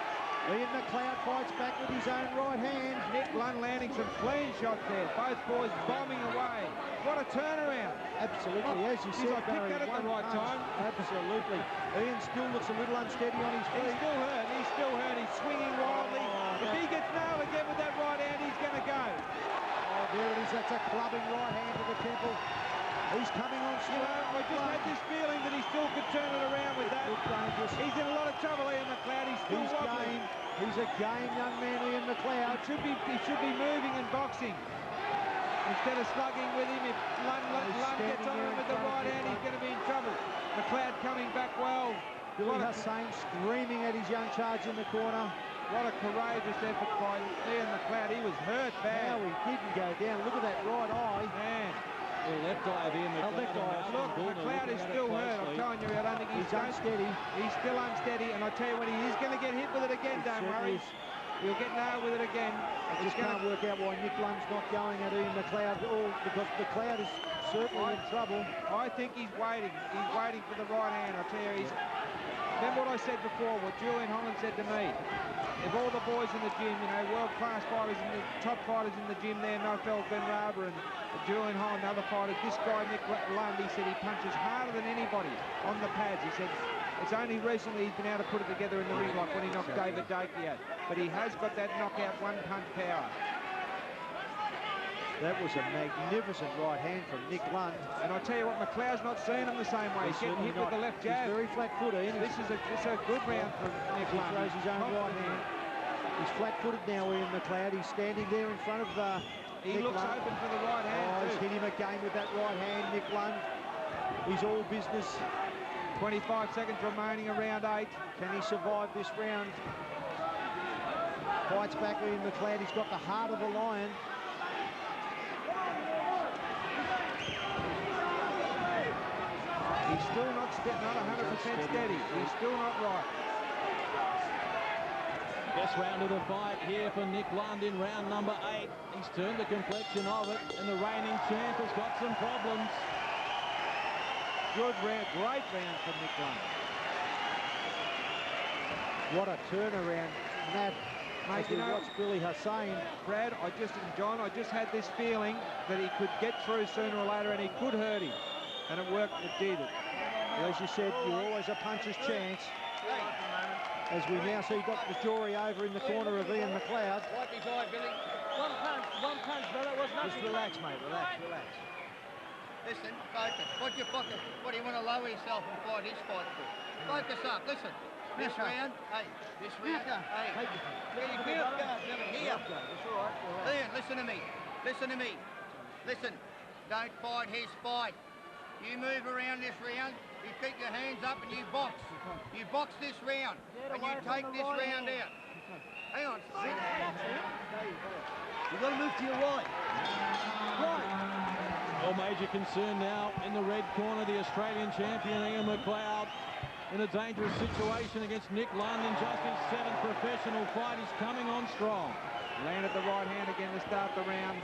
Ian McLeod fights back with his own right hand. Nick Lundh landing some clean shots there. Both boys bombing away. What a turnaround. Absolutely, as you said, I picked that at the right time. Absolutely. Ian still looks a little unsteady on his feet. He's still hurt. He's still hurt. He's swinging wildly. If he gets nailed again with that right hand, he's going to go. Oh, there it is. That's a clubbing right hand to the temple. He's coming on strong. I just had this feeling that he still could turn it around with that. He's in a lot of trouble, Ian McLeod. He's still wobbling. He's a game young man, Ian McLeod. He should be moving and boxing instead of slugging with him. If Lundh gets on him with the right hand, he's going to be in trouble. McLeod coming back well. Billy Hussain screaming at his young charge in the corner. What a courageous effort by Ian McLeod. He was hurt bad. Now he didn't go down. Look at that right eye. Man. The left eye of Ian McLeod. Look, McLeod is still hurt. I'm telling you, I don't think he's unsteady. He's still unsteady, and I tell you what, he is going to get hit with it again, don't worry. He'll get nailed with it again. I just can't work out why Nick Lundh's not going at Ian McLeod at all, because McLeod is certainly in trouble. I think he's waiting. He's waiting for the right hand. I tell you, remember what I said before, what Julian Holland said to me. If all the boys in the gym, you know, world-class fighters and the top fighters in the gym there, Nofel Benrabah and Julian Holland, other fighters, this guy, Nick Lundh, he said he punches harder than anybody on the pads. He said it's only recently he's been able to put it together in the ring, like when he knocked David Dakey out. But he has got that knockout one-punch power. That was a magnificent right hand from Nick Lundh. And I tell you what, McLeod's not seeing him the same way. He's getting hit with the left jab. He's very flat-footed. This is a good round for Nick Lundh. He throws his own right hand. He's flat-footed now, Ian McLeod. He's standing there in front of He Nick looks Lundh. open for the right hand. Oh, he's hit him again with that right hand, Nick Lundh. He's all business. 25 seconds remaining of round 8. Can he survive this round? Fights back Ian McLeod. He's got the heart of a lion. He's still not 100% steady. He's still not right. Best round of the fight here for Nick Lundh in round number 8. He's turned the complexion of it, and the reigning champ has got some problems. Good round, great round for Nick Lundh. What a turnaround, Matt. Mate, As we watch Billy Hussain. Brad, John, I just had this feeling that he could get through sooner or later, and he could hurt him. And it worked, it did it. Well, as you said, you're always a puncher's chance. As we now see Dr. Jory over in the corner of Ian McLeod. Right beside Billy. One punch, brother. Was nothing. Just relax, mate. Relax. Listen, focus. What do you want to lower yourself and fight his fight for? Focus up. Listen. This round. Hey. This round. Hey. Really feel here. That's all right. Ian, listen to me. Listen. Don't fight his fight. You move around this round, you keep your hands up and you box. You box this round, and you take this round out. Hang on. You've got to move to your right. Well, major concern now in the red corner, the Australian champion Ian McLeod in a dangerous situation against Nick Lundh in just his 7th professional fight. He's coming on strong. Landed the right hand again to start the round.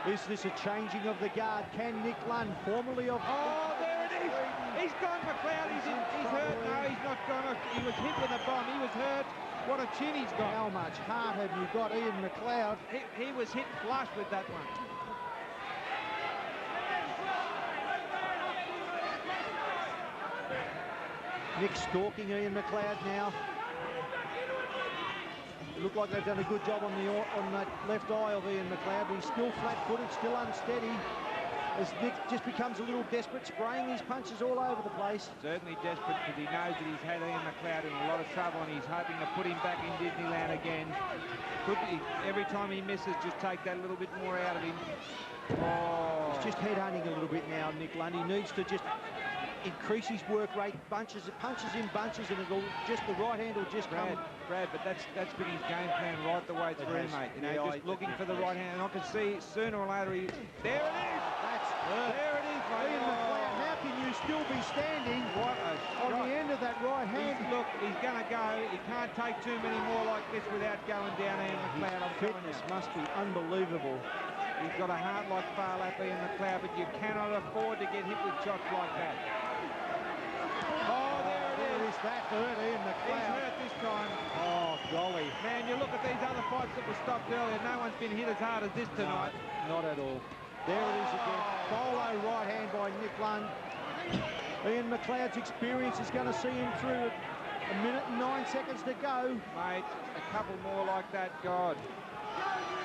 Is this a changing of the guard? Can Nick Lundh, formerly of... Oh, there it is! He's gone, McLeod. He's hurt. No, he's not gone. He was hit with a bomb. He was hurt. What a chin he's got. How much heart have you got, Ian McLeod? He was hit flush with that one. Nick stalking Ian McLeod now. Look like they've done a good job on that left eye of Ian McLeod, but he's still flat-footed, still unsteady. as Nick just becomes a little desperate, spraying these punches all over the place. Certainly desperate because he knows that he's had Ian McLeod in a lot of trouble and he's hoping to put him back in Disneyland again. Could be, every time he misses, just take that little bit more out of him. Oh. He's just head-hunting a little bit now, Nick Lundh. He needs to just increase his work rate, punches in bunches, and it'll just, the right hand will just come. Brad, but that's been his game plan right the way through, mate. You know, just looking for the right hand, and I can see sooner or later he... There it is! There it is, mate. Ian McLeod, how can you still be standing on the end of that right hand? Look, he's going to go. He can't take too many more like this without going down Ian McLeod. His fitness must be unbelievable. He's got a heart like Far Lap Ian McLeod, but you cannot afford to get hit with shots like that. Oh, there it is. That hurt Ian McLeod. He's hurt this time. Oh, golly. Man, you look at these other fights that were stopped earlier. No one's been hit as hard as this tonight. No, not at all. There it is again. Bolo right hand by Nick Lundh. Ian McLeod's experience is going to see him through. A minute and 9 seconds to go. Mate, a couple more like that, God.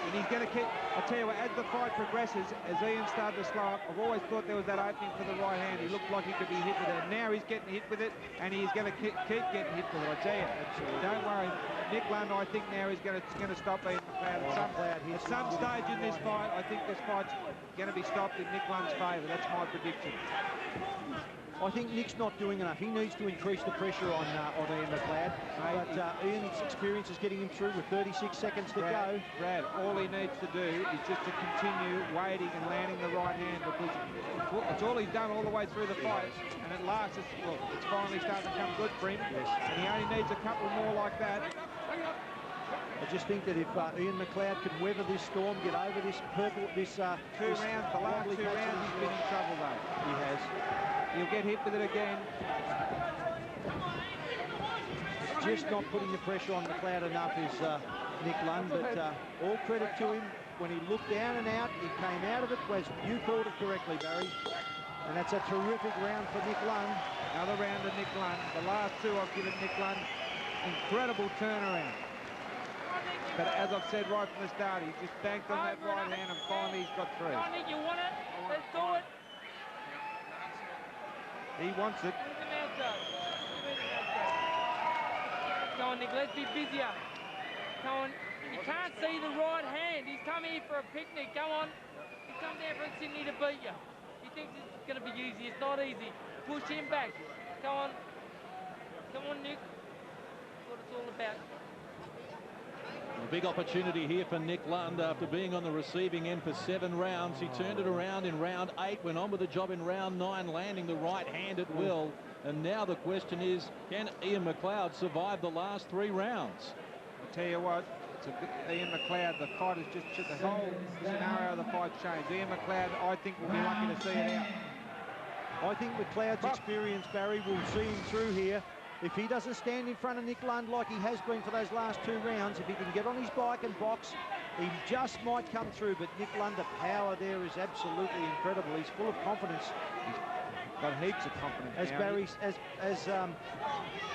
And he's going to keep, I'll tell you what, as the fight progresses, as Ian started to slow up, I've always thought there was that opening for the right hand. He looked like he could be hit with it. Now he's getting hit with it, and he's going to keep getting hit with it, I tell you. Absolutely. Don't worry. Nick Lundh, I think now he's going to stop Ian McLeod. At some stage in this fight, I think this fight's going to be stopped in Nick Lundh's favour. That's my prediction. I think Nick's not doing enough. He needs to increase the pressure on Ian McLeod. But Ian's experience is getting him through with 36 seconds to go. Brad, all he needs to do is just to continue waiting and landing the right hand, because it's all he's done all the way through the fight. And at last, it's finally starting to come good for him. Yes. And he only needs a couple more like that. I just think that if Ian McLeod can weather this storm, get over this purple, the last two rounds, he's been in trouble though. He has. He'll get hit with it again. Just not putting the pressure on McLeod enough is Nick Lundh, but all credit to him. When he looked down and out, he came out of it, as you called it correctly, Barry. And that's a terrific round for Nick Lundh. Another round of Nick Lundh. The last two I've given Nick Lundh. Incredible turnaround. But as I've said right from the start, he just banked on that right hand and finally he's got through. I think you want it. Let's do it. He wants it. Go on, Nick, let's be busier. Go on. You can't see the right hand. He's come here for a picnic. Go on. He's come down from Sydney to beat you. He thinks it's going to be easy. It's not easy. Push him back. Go on. Come on, Nick. That's what it's all about. A big opportunity here for Nick Lundh after being on the receiving end for 7 rounds. He turned it around in round 8, went on with the job in round 9, landing the right hand at will. And now the question is, can Ian McLeod survive the last 3 rounds? I'll tell you what, Ian McLeod, the fight has just, the whole scenario of the fight's changed. Ian McLeod, I think, will be lucky to see it out. I think McLeod's experience, Barry, will see him through here. If he doesn't stand in front of Nick Lundh like he has been for those last 2 rounds, if he can get on his bike and box, he just might come through. But Nick Lundh, the power there is absolutely incredible. He's full of confidence. He's got heaps of confidence. As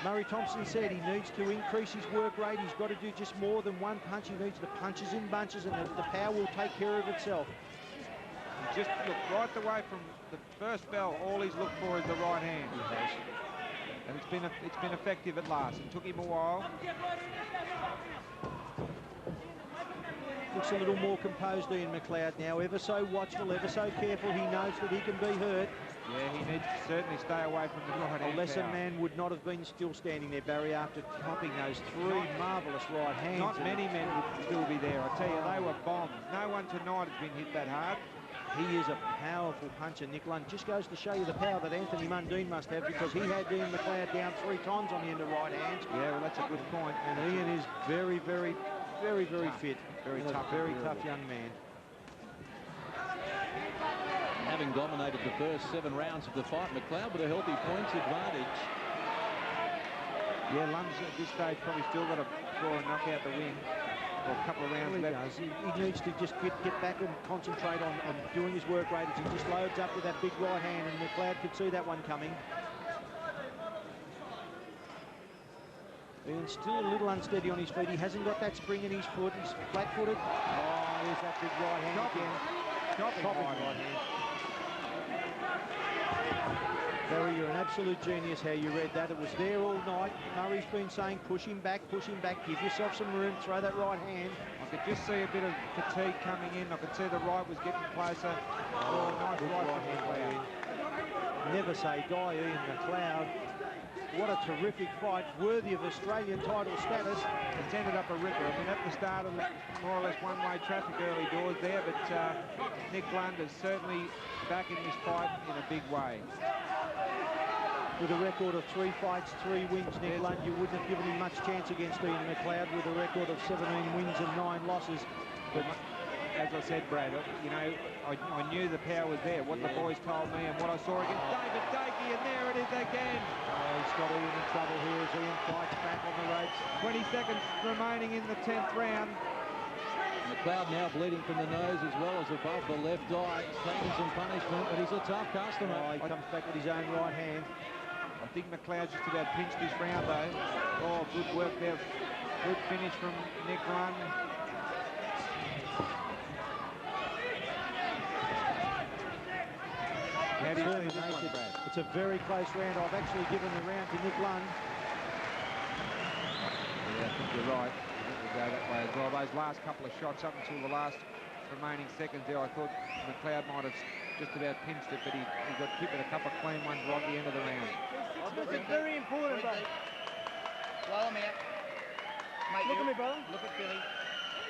Murray Thompson said, he needs to increase his work rate. He's got to do just more than one punch. He needs the punches in bunches, and the power will take care of itself. He just look right the way from the first bell. All he's looked for is the right hand. He has. And it's been effective at last. It took him a while. Looks a little more composed, Ian McLeod now. Ever so watchful, ever so careful. He knows that he can be hurt. Yeah, he needs to certainly stay away from the right hand. A lesser man would not have been still standing there, Barry, after topping those 3 marvellous right hands. Not many men would still be there. I tell you, they were bombed. No one tonight has been hit that hard. He is a powerful puncher, Nick Lundh. Just goes to show you the power that Anthony Mundine must have, because he had Ian McLeod down 3 times on the end of right hands. Yeah, well, that's a good point. And Ian is very, very, very, very fit. Very tough, very tough young man. Having dominated the first 7 rounds of the fight, McLeod with a healthy points advantage. Yeah, Lundh's at this stage probably still got to draw a knockout to win. Or a couple of rounds left. He needs to just get back and concentrate on doing his work rate as he just loads up with that big right hand, and McLeod could see that one coming. Ian's still a little unsteady on his feet. He hasn't got that spring in his foot. He's flat-footed. Oh, there's that big right hand again. Chopping right hand. Barry, you're an absolute genius how you read that. It was there all night. Murray's been saying, push him back, give yourself some room, throw that right hand. I could just see a bit of fatigue coming in. I could see the right was getting closer. Oh, nice right hand by Ian. Never say die, Ian McLeod. What a terrific fight, worthy of Australian title status. It's ended up a ripper. I mean, at the start of more or less one-way traffic early doors there, but Nick Lundh is certainly back in this fight in a big way. With a record of 3 fights, 3 wins, Nick Lundh, you wouldn't have given him much chance against Ian McLeod with a record of 17 wins and 9 losses. But as I said, Brad, you know, I knew the power was there. What the boys told me and what I saw against David Dakey, and there it is again. He's got Ian in trouble here as Ian fights back on the ropes. 20 seconds remaining in the 10th round. McLeod now bleeding from the nose as well as above the left eye. He's taking some punishment, but he's a tough customer. He comes back with his own right hand. I think McLeod just about pinched this round, though. Oh, good work there. Good finish from Nick Lundh. How do you see this one, Brad? It's a very close round. I've actually given the round to Nick Lundh. Yeah, I think you're right. I think we'll go that way as well. Those last couple of shots up until the last remaining seconds there, I thought McLeod might have just about pinched it, but he got hit with a couple of clean ones right at the end of the round. It's very important, bro. Blow him out. Mate, Look at me, brother. Look at Billy.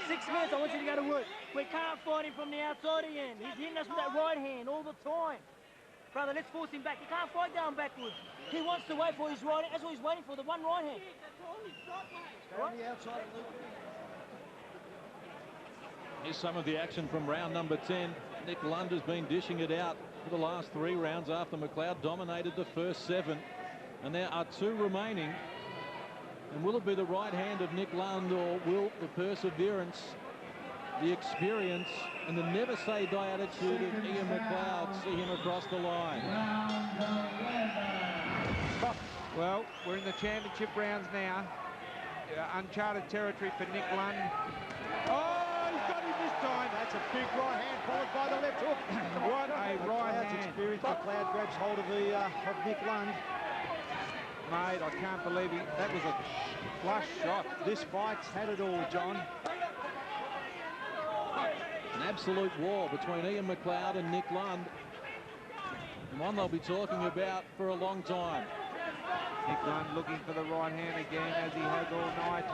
6 minutes, I want you to go to work. We can't fight him from the outside again. He's hitting us with that right hand all the time. Brother, let's force him back. He can't fight going backwards. He wants to wait for his right hand. That's what he's waiting for, the one right hand. Go on the outside and loop. Here's some of the action from round number 10. Nick Lundh has been dishing it out for the last 3 rounds after McLeod dominated the first 7. And there are 2 remaining. And will it be the right hand of Nick Lundh, or will the perseverance, the experience, and the never-say-die attitude of Ian McLeod see him across the line? Well, we're in the championship rounds now. Uncharted territory for Nick Lundh. Oh, he's got him this time. That's a big right hand followed by the left hook. What a right hand. Experience. McLeod grabs hold of Nick Lundh. Mate, I can't believe that was a flush shot. This fight's had it all, John. An absolute war between Ian McLeod and Nick Lundh. And one they'll be talking about for a long time. Nick Lundh looking for the right hand again, as he has all night.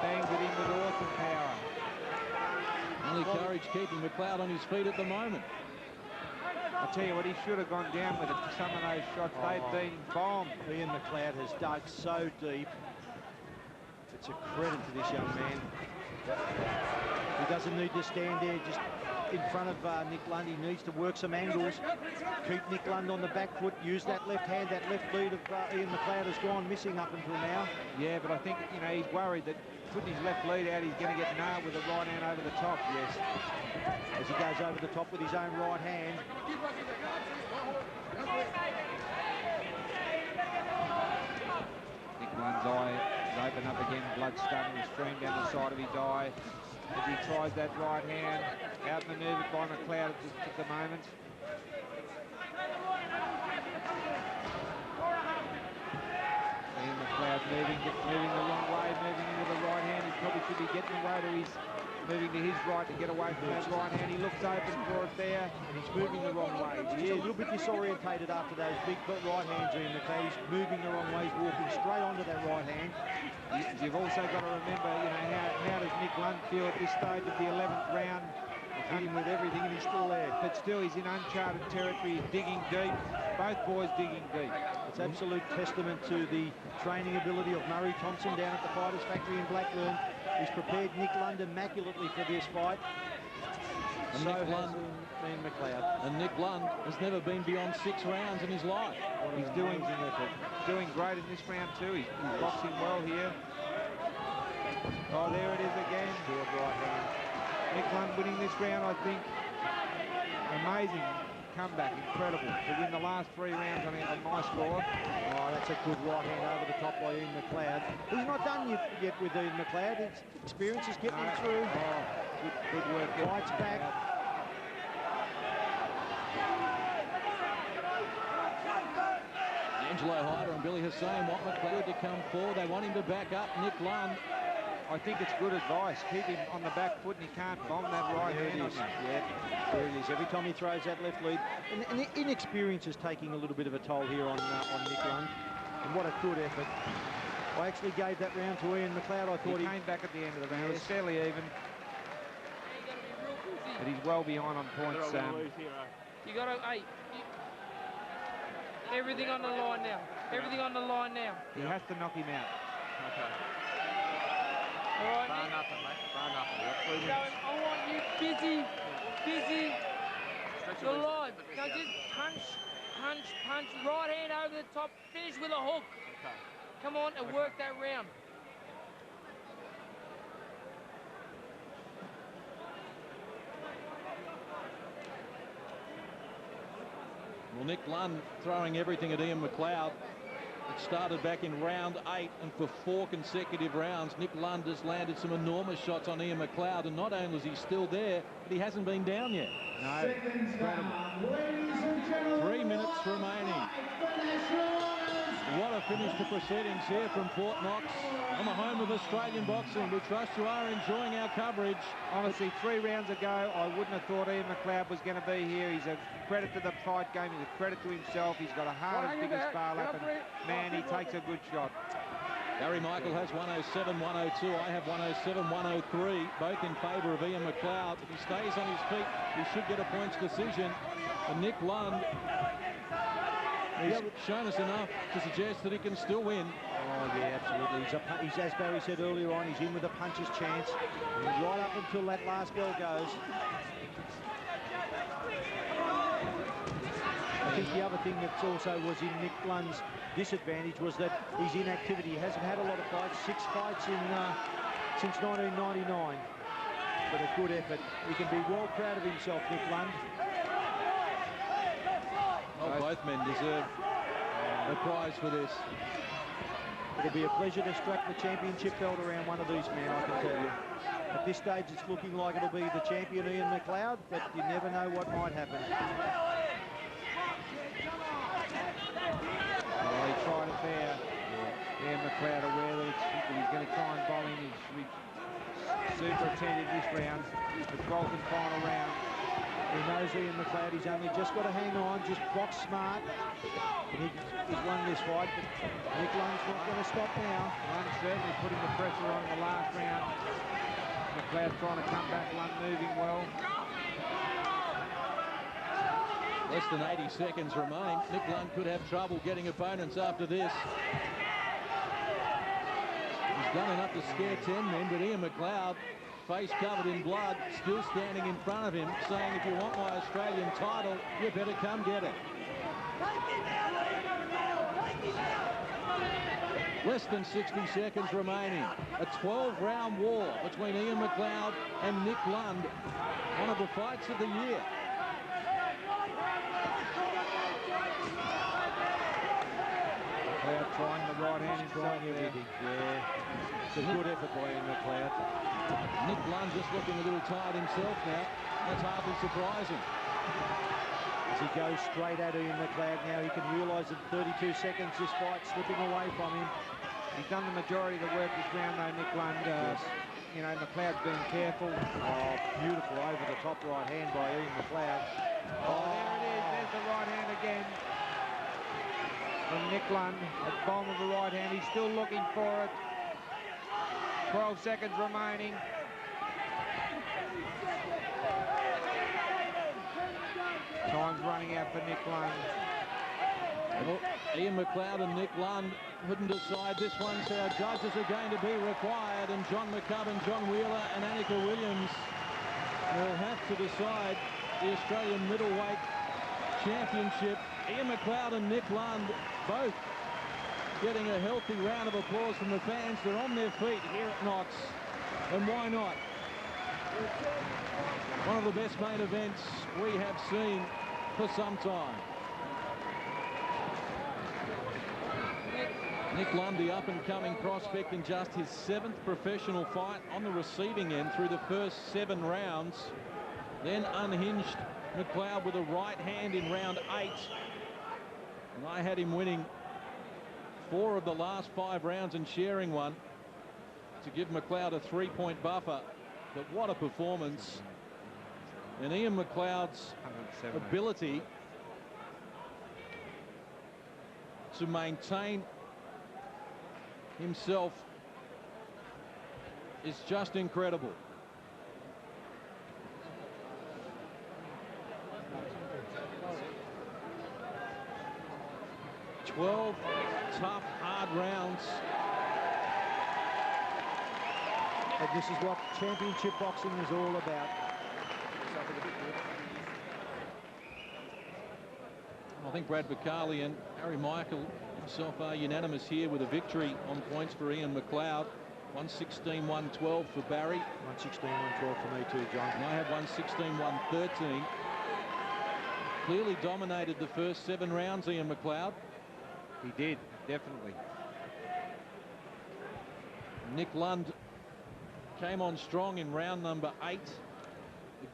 Bangs it in with awesome power. Only courage keeping McLeod on his feet at the moment. I tell you what, he should have gone down with it. Some of those shots, they've been bombed. Ian McLeod has dug so deep. It's a credit to this young man. He doesn't need to stand there just in front of Nick Lundh. He needs to work some angles. Keep Nick Lundh on the back foot. Use that left hand. That left lead of Ian McLeod has gone missing up until now. Yeah, but I think, you know, he's worried that putting his left lead out, he's going to get nailed with the right hand over the top. Yes. As he goes over the top with his own right hand. Nick Lundh's eye is open up again. Blood starting to stream down the side of his eye as he tries that right hand. Outmaneuvered by McLeod at the moment. Ian McLeod moving the wrong way, moving into the right hand. He probably should be getting away to his, moving to his right to get away from that right hand. He looks open for it there, and he's moving the wrong way. He's a little bit disorientated after those big right hands, Ian McLeod. He's moving the wrong way. He's walking straight onto that right hand. You've also got to remember, you know, how does Nick Lundh feel at this stage of the 11th round? Hit him with everything and he's still there. But still, he's in uncharted territory. He's digging deep. Both boys digging deep. It's absolute testament to the training ability of Murray Thompson down at the Fighters Factory in Blackburn. He's prepared Nick Lundh immaculately for this fight. And so Nick Lundh, Ian McLeod. And Nick Lundh has never been beyond 6 rounds in his life. He's doing great in this round too. He's boxing well here. Oh, there it is again. Right hand. Nick Lundh winning this round, I think. Amazing comeback, incredible. To win the last 3 rounds on a nice score. Oh, that's a good right hand over the top by Ian McLeod. He's not done yet with Ian McLeod. His experience is getting him through. Oh, good work. Fights back. Angelo Hyder and Billy Hussein want McLeod to come forward. They want him to back up Nick Lundh. I think it's good advice. Keep him on the back foot and he can't bomb that right hand on you. Yeah, there it is. Every time he throws that left lead. And the inexperience is taking a little bit of a toll here on Nick Lundh. And what a good effort. I actually gave that round to Ian McLeod. I thought he came back at the end of the round. It was fairly even. But he's well behind on points. You got to, hey, everything on the line now. Everything on the line now. He has to knock him out. Okay. All right, Bar nothing, mate. Bar nothing. I want you busy. The line. Now just punch. Right hand over the top. Finish with a hook. Okay. Come on and work that round. Well, Nick Lundh throwing everything at Ian McLeod. It started back in round 8, and for 4 consecutive rounds, Nick Lundh has landed some enormous shots on Ian McLeod, and not only is he still there, but he hasn't been down yet. No, incredible. 3 minutes remaining. What a finish to proceedings here from Fort Knox on the home of Australian boxing. We trust you are enjoying our coverage. Honestly, 3 rounds ago, I wouldn't have thought Ian McLeod was going to be here. He's a credit to the fight game. He's a credit to himself. He's got a heart as big as Barlap, and man, he takes a good shot. Gary Michael has 107, 102. I have 107, 103, both in favour of Ian McLeod. If he stays on his feet, he should get a points decision. And Nick Lundh, he's shown us enough to suggest that he can still win. Oh, yeah, absolutely. He's, as Barry said earlier on, he's in with a puncher's chance. And right up until that last bell goes. I think the other thing that also was in Nick Lundh's disadvantage was that his inactivity. He hasn't had a lot of fights, 6 fights since 1999. But a good effort. He can be well proud of himself, Nick Lundh. Oh, both men deserve a prize for this. It'll be a pleasure to strap the championship belt around one of these men, I can tell you. At this stage, it's looking like it'll be the champion, Ian McLeod, but you never know what might happen. Oh, he tried it there. Ian McLeod aware that he's going to try and bowl him. He's super attentive this round, the 12th and final round. He knows Ian McLeod, he's only just got to hang on, just box smart. And he's won this fight, but Nick Lundh's not going to stop now. Lundh certainly putting the pressure on the last round. McLeod trying to come back, Lundh moving well. Less than 80 seconds remain. Nick Lundh could have trouble getting opponents after this. He's done enough to scare 10 men, but Ian McLeod, face covered in blood, still standing in front of him, saying, if you want my Australian title, you better come get it. Less than 60 seconds remaining. A 12-round war between Ian McLeod and Nick Lundh. One of the fights of the year. McLeod trying the right hand, trying everything. Yeah, it's a good effort by Ian McLeod. Nick Lundh just looking a little tired himself now. That's hardly surprising. As he goes straight at Ian McLeod now, he can realise in 32 seconds this fight's slipping away from him. He's done the majority of the work this round though, Nick Lundh. Yes. You know, McLeod's been careful. Oh, beautiful over the top right hand by Ian McLeod. Oh, there it is. There's the right hand again from Nick Lundh. At the bottom of the right hand. He's still looking for it. 12 seconds remaining. Time's running out for Nick Lundh. Well, Ian McLeod and Nick Lundh couldn't decide this one, so our judges are going to be required, and John McCubbin, John Wheeler and Annika Williams will have to decide the Australian Middleweight Championship. Ian McLeod and Nick Lundh both getting a healthy round of applause from the fans. They're on their feet here at Knox, and why not? One of the best main events we have seen for some time. Nick Lundh, the up-and-coming prospect in just his 7th professional fight on the receiving end through the first 7 rounds. Then unhinged McLeod with a right hand in round 8. And I had him winning 4 of the last 5 rounds and sharing one to give McLeod a 3-point buffer. But what a performance. And Ian McLeod's ability to maintain himself is just incredible. Twelve tough, hard rounds. And this is what championship boxing is all about. I think Brad Bacali and Harry Michael himself are unanimous here with a victory on points for Ian McLeod. 116-112 for Barry. 116-112 for me too, John. And I have 116-113. Clearly dominated the first 7 rounds, Ian McLeod. He did, definitely. Nick Lundh came on strong in round number 8.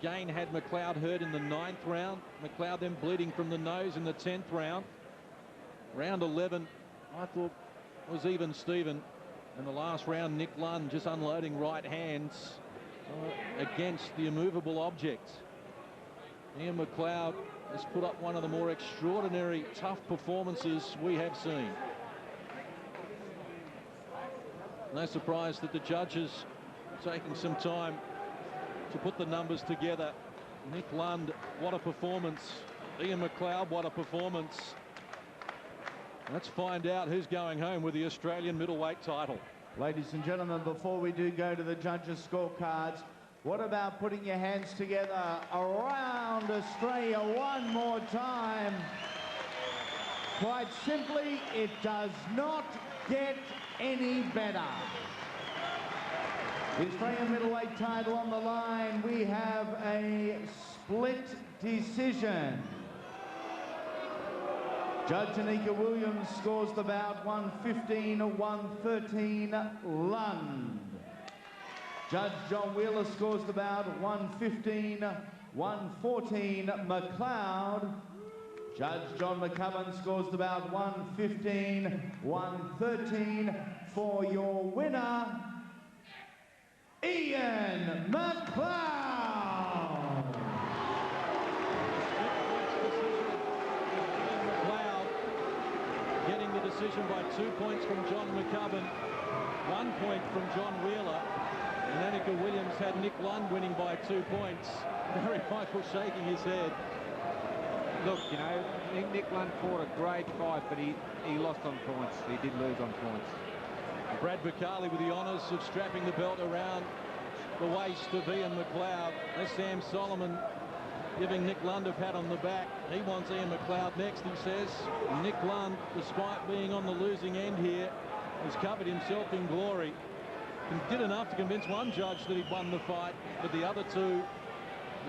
Again had McLeod hurt in the 9th round. McLeod then bleeding from the nose in the 10th round. Round 11, I thought, was even Steven. In the last round, Nick Lundh just unloading right hands against the immovable object. Ian McLeod has put up one of the more extraordinary, tough performances we have seen. No surprise that the judges are taking some time to put the numbers together. Nick Lundh, what a performance. Ian McLeod, what a performance. Let's find out who's going home with the Australian middleweight title. Ladies and gentlemen, before we do go to the judges' scorecards, what about putting your hands together around Australia one more time? Quite simply, it does not get any better. The Australian middleweight title on the line. We have a split decision. Judge Anika Williams scores the bout 115-113 Lundh. Judge John Wheeler scores the bout 115-114 McLeod. Judge John McCubbin scores the bout 115-113 for your winner, Ian McLeod. Getting the decision by 2 points from John McCubbin, 1 point from John Wheeler, and Anika Williams had Nick Lundh winning by 2 points. Harry Michael shaking his head. Look, you know, Nick Lundh fought a great fight, but he lost on points. He did lose on points. Brad Bacali with the honours of strapping the belt around the waist of Ian McLeod. There's Sam Solomon giving Nick Lundh a pat on the back. He wants Ian McLeod next, he says. Nick Lundh, despite being on the losing end here, has covered himself in glory and did enough to convince one judge that he'd won the fight, but the other two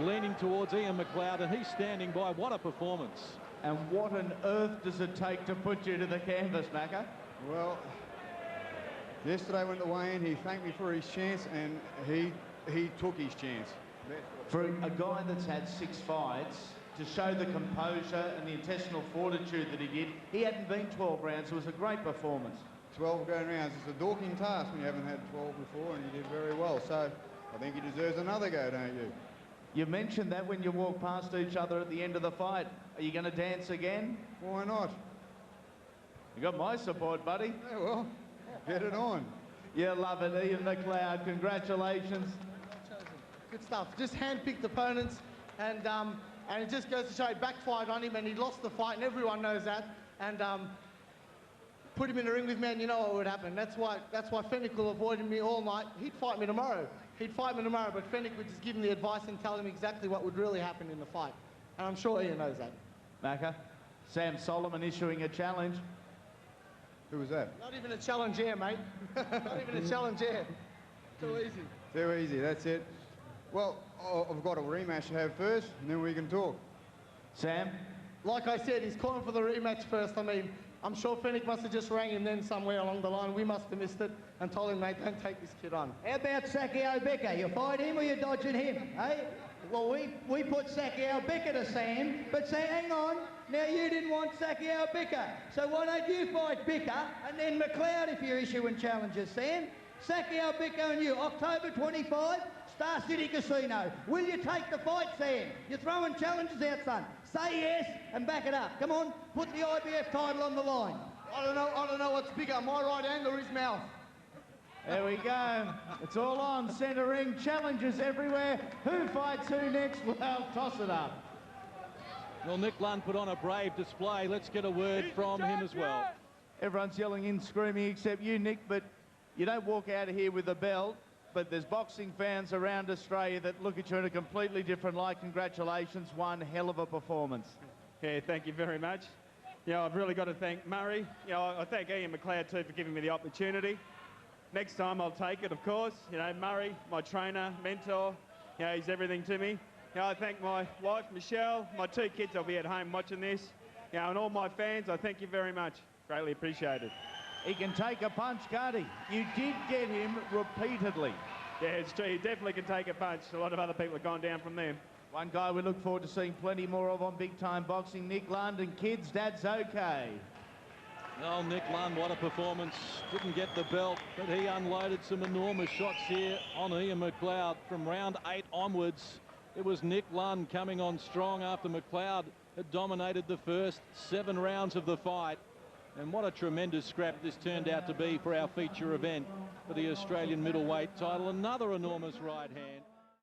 leaning towards Ian McLeod, and he's standing by. What a performance. And what on earth does it take to put you to the canvas, Macca? Well, yesterday went the weigh-in, he thanked me for his chance, and he took his chance. For a guy that's had 6 fights, to show the composure and the intestinal fortitude that he did, he hadn't been 12 rounds, so it was a great performance. 12 going rounds, it's a daunting task when you haven't had 12 before, and he did very well. So I think he deserves another go, don't you? You mentioned that when you walk past each other at the end of the fight. Are you going to dance again? Why not? You got my support, buddy. Yeah, well, get it on. You love it, Ian McLeod. Congratulations. Good stuff. Just hand-picked opponents, and it just goes to show it backfired on him, and he lost the fight, and everyone knows that. And put him in the ring with me, and you know what would happen. That's why Fennick will avoid me all night. He'd fight me tomorrow. He'd fight me tomorrow, but Fennick would just give him the advice and tell him exactly what would really happen in the fight. And I'm sure Ian knows that. Macca, Sam Solomon issuing a challenge. Who was that? Not even a challenge here, mate. Not even a challenge here. Too easy. Too easy, that's it. Well, I've got a rematch to have first, and then we can talk. Sam? Like I said, he's calling for the rematch first. I mean, I'm sure Fennick must have just rang him then somewhere along the line. We must have missed it and told him, mate, don't take this kid on. How about Sakio Becker? You fight him or you dodging him, eh? Well, we put Sakiao Bicker to Sam, but say, hang on, now you didn't want Sakiao Bicker. So why don't you fight Bicker and then McLeod if you're issuing challenges, Sam? Sakiao Bicker and you, October 25, Star City Casino. Will you take the fight, Sam? You're throwing challenges out, son. Say yes and back it up. Come on, put the IBF title on the line. I don't know what's bigger, my right hand or his mouth. There we go. It's all on. Centre ring, challenges everywhere. Who fights who next? Well, toss it up. Well, Nick Lundh put on a brave display. Let's get a word from him as well. Everyone's yelling in, screaming, except you, Nick, but you don't walk out of here with a belt. But there's boxing fans around Australia that look at you in a completely different light. Congratulations, one hell of a performance. Yeah, thank you very much. You know, I've really got to thank Murray. You know, I thank Ian McLeod too for giving me the opportunity. Next time I'll take it, of course. You know, Murray, my trainer, mentor, you know, he's everything to me. You know, I thank my wife, Michelle, my 2 kids, I'll be at home watching this. You know, and all my fans, I thank you very much. Greatly appreciated. He can take a punch, can't he? You did get him repeatedly. Yeah, it's true. He definitely can take a punch. A lot of other people have gone down from them. One guy we look forward to seeing plenty more of on Big Time Boxing, Nick Lundh, and kids, Dad's okay. Oh, Nick Lundh, what a performance. Didn't get the belt, but he unloaded some enormous shots here on Ian McLeod. From round 8 onwards, it was Nick Lundh coming on strong after McLeod had dominated the first 7 rounds of the fight. And what a tremendous scrap this turned out to be for our feature event for the Australian middleweight title. Another enormous right hand.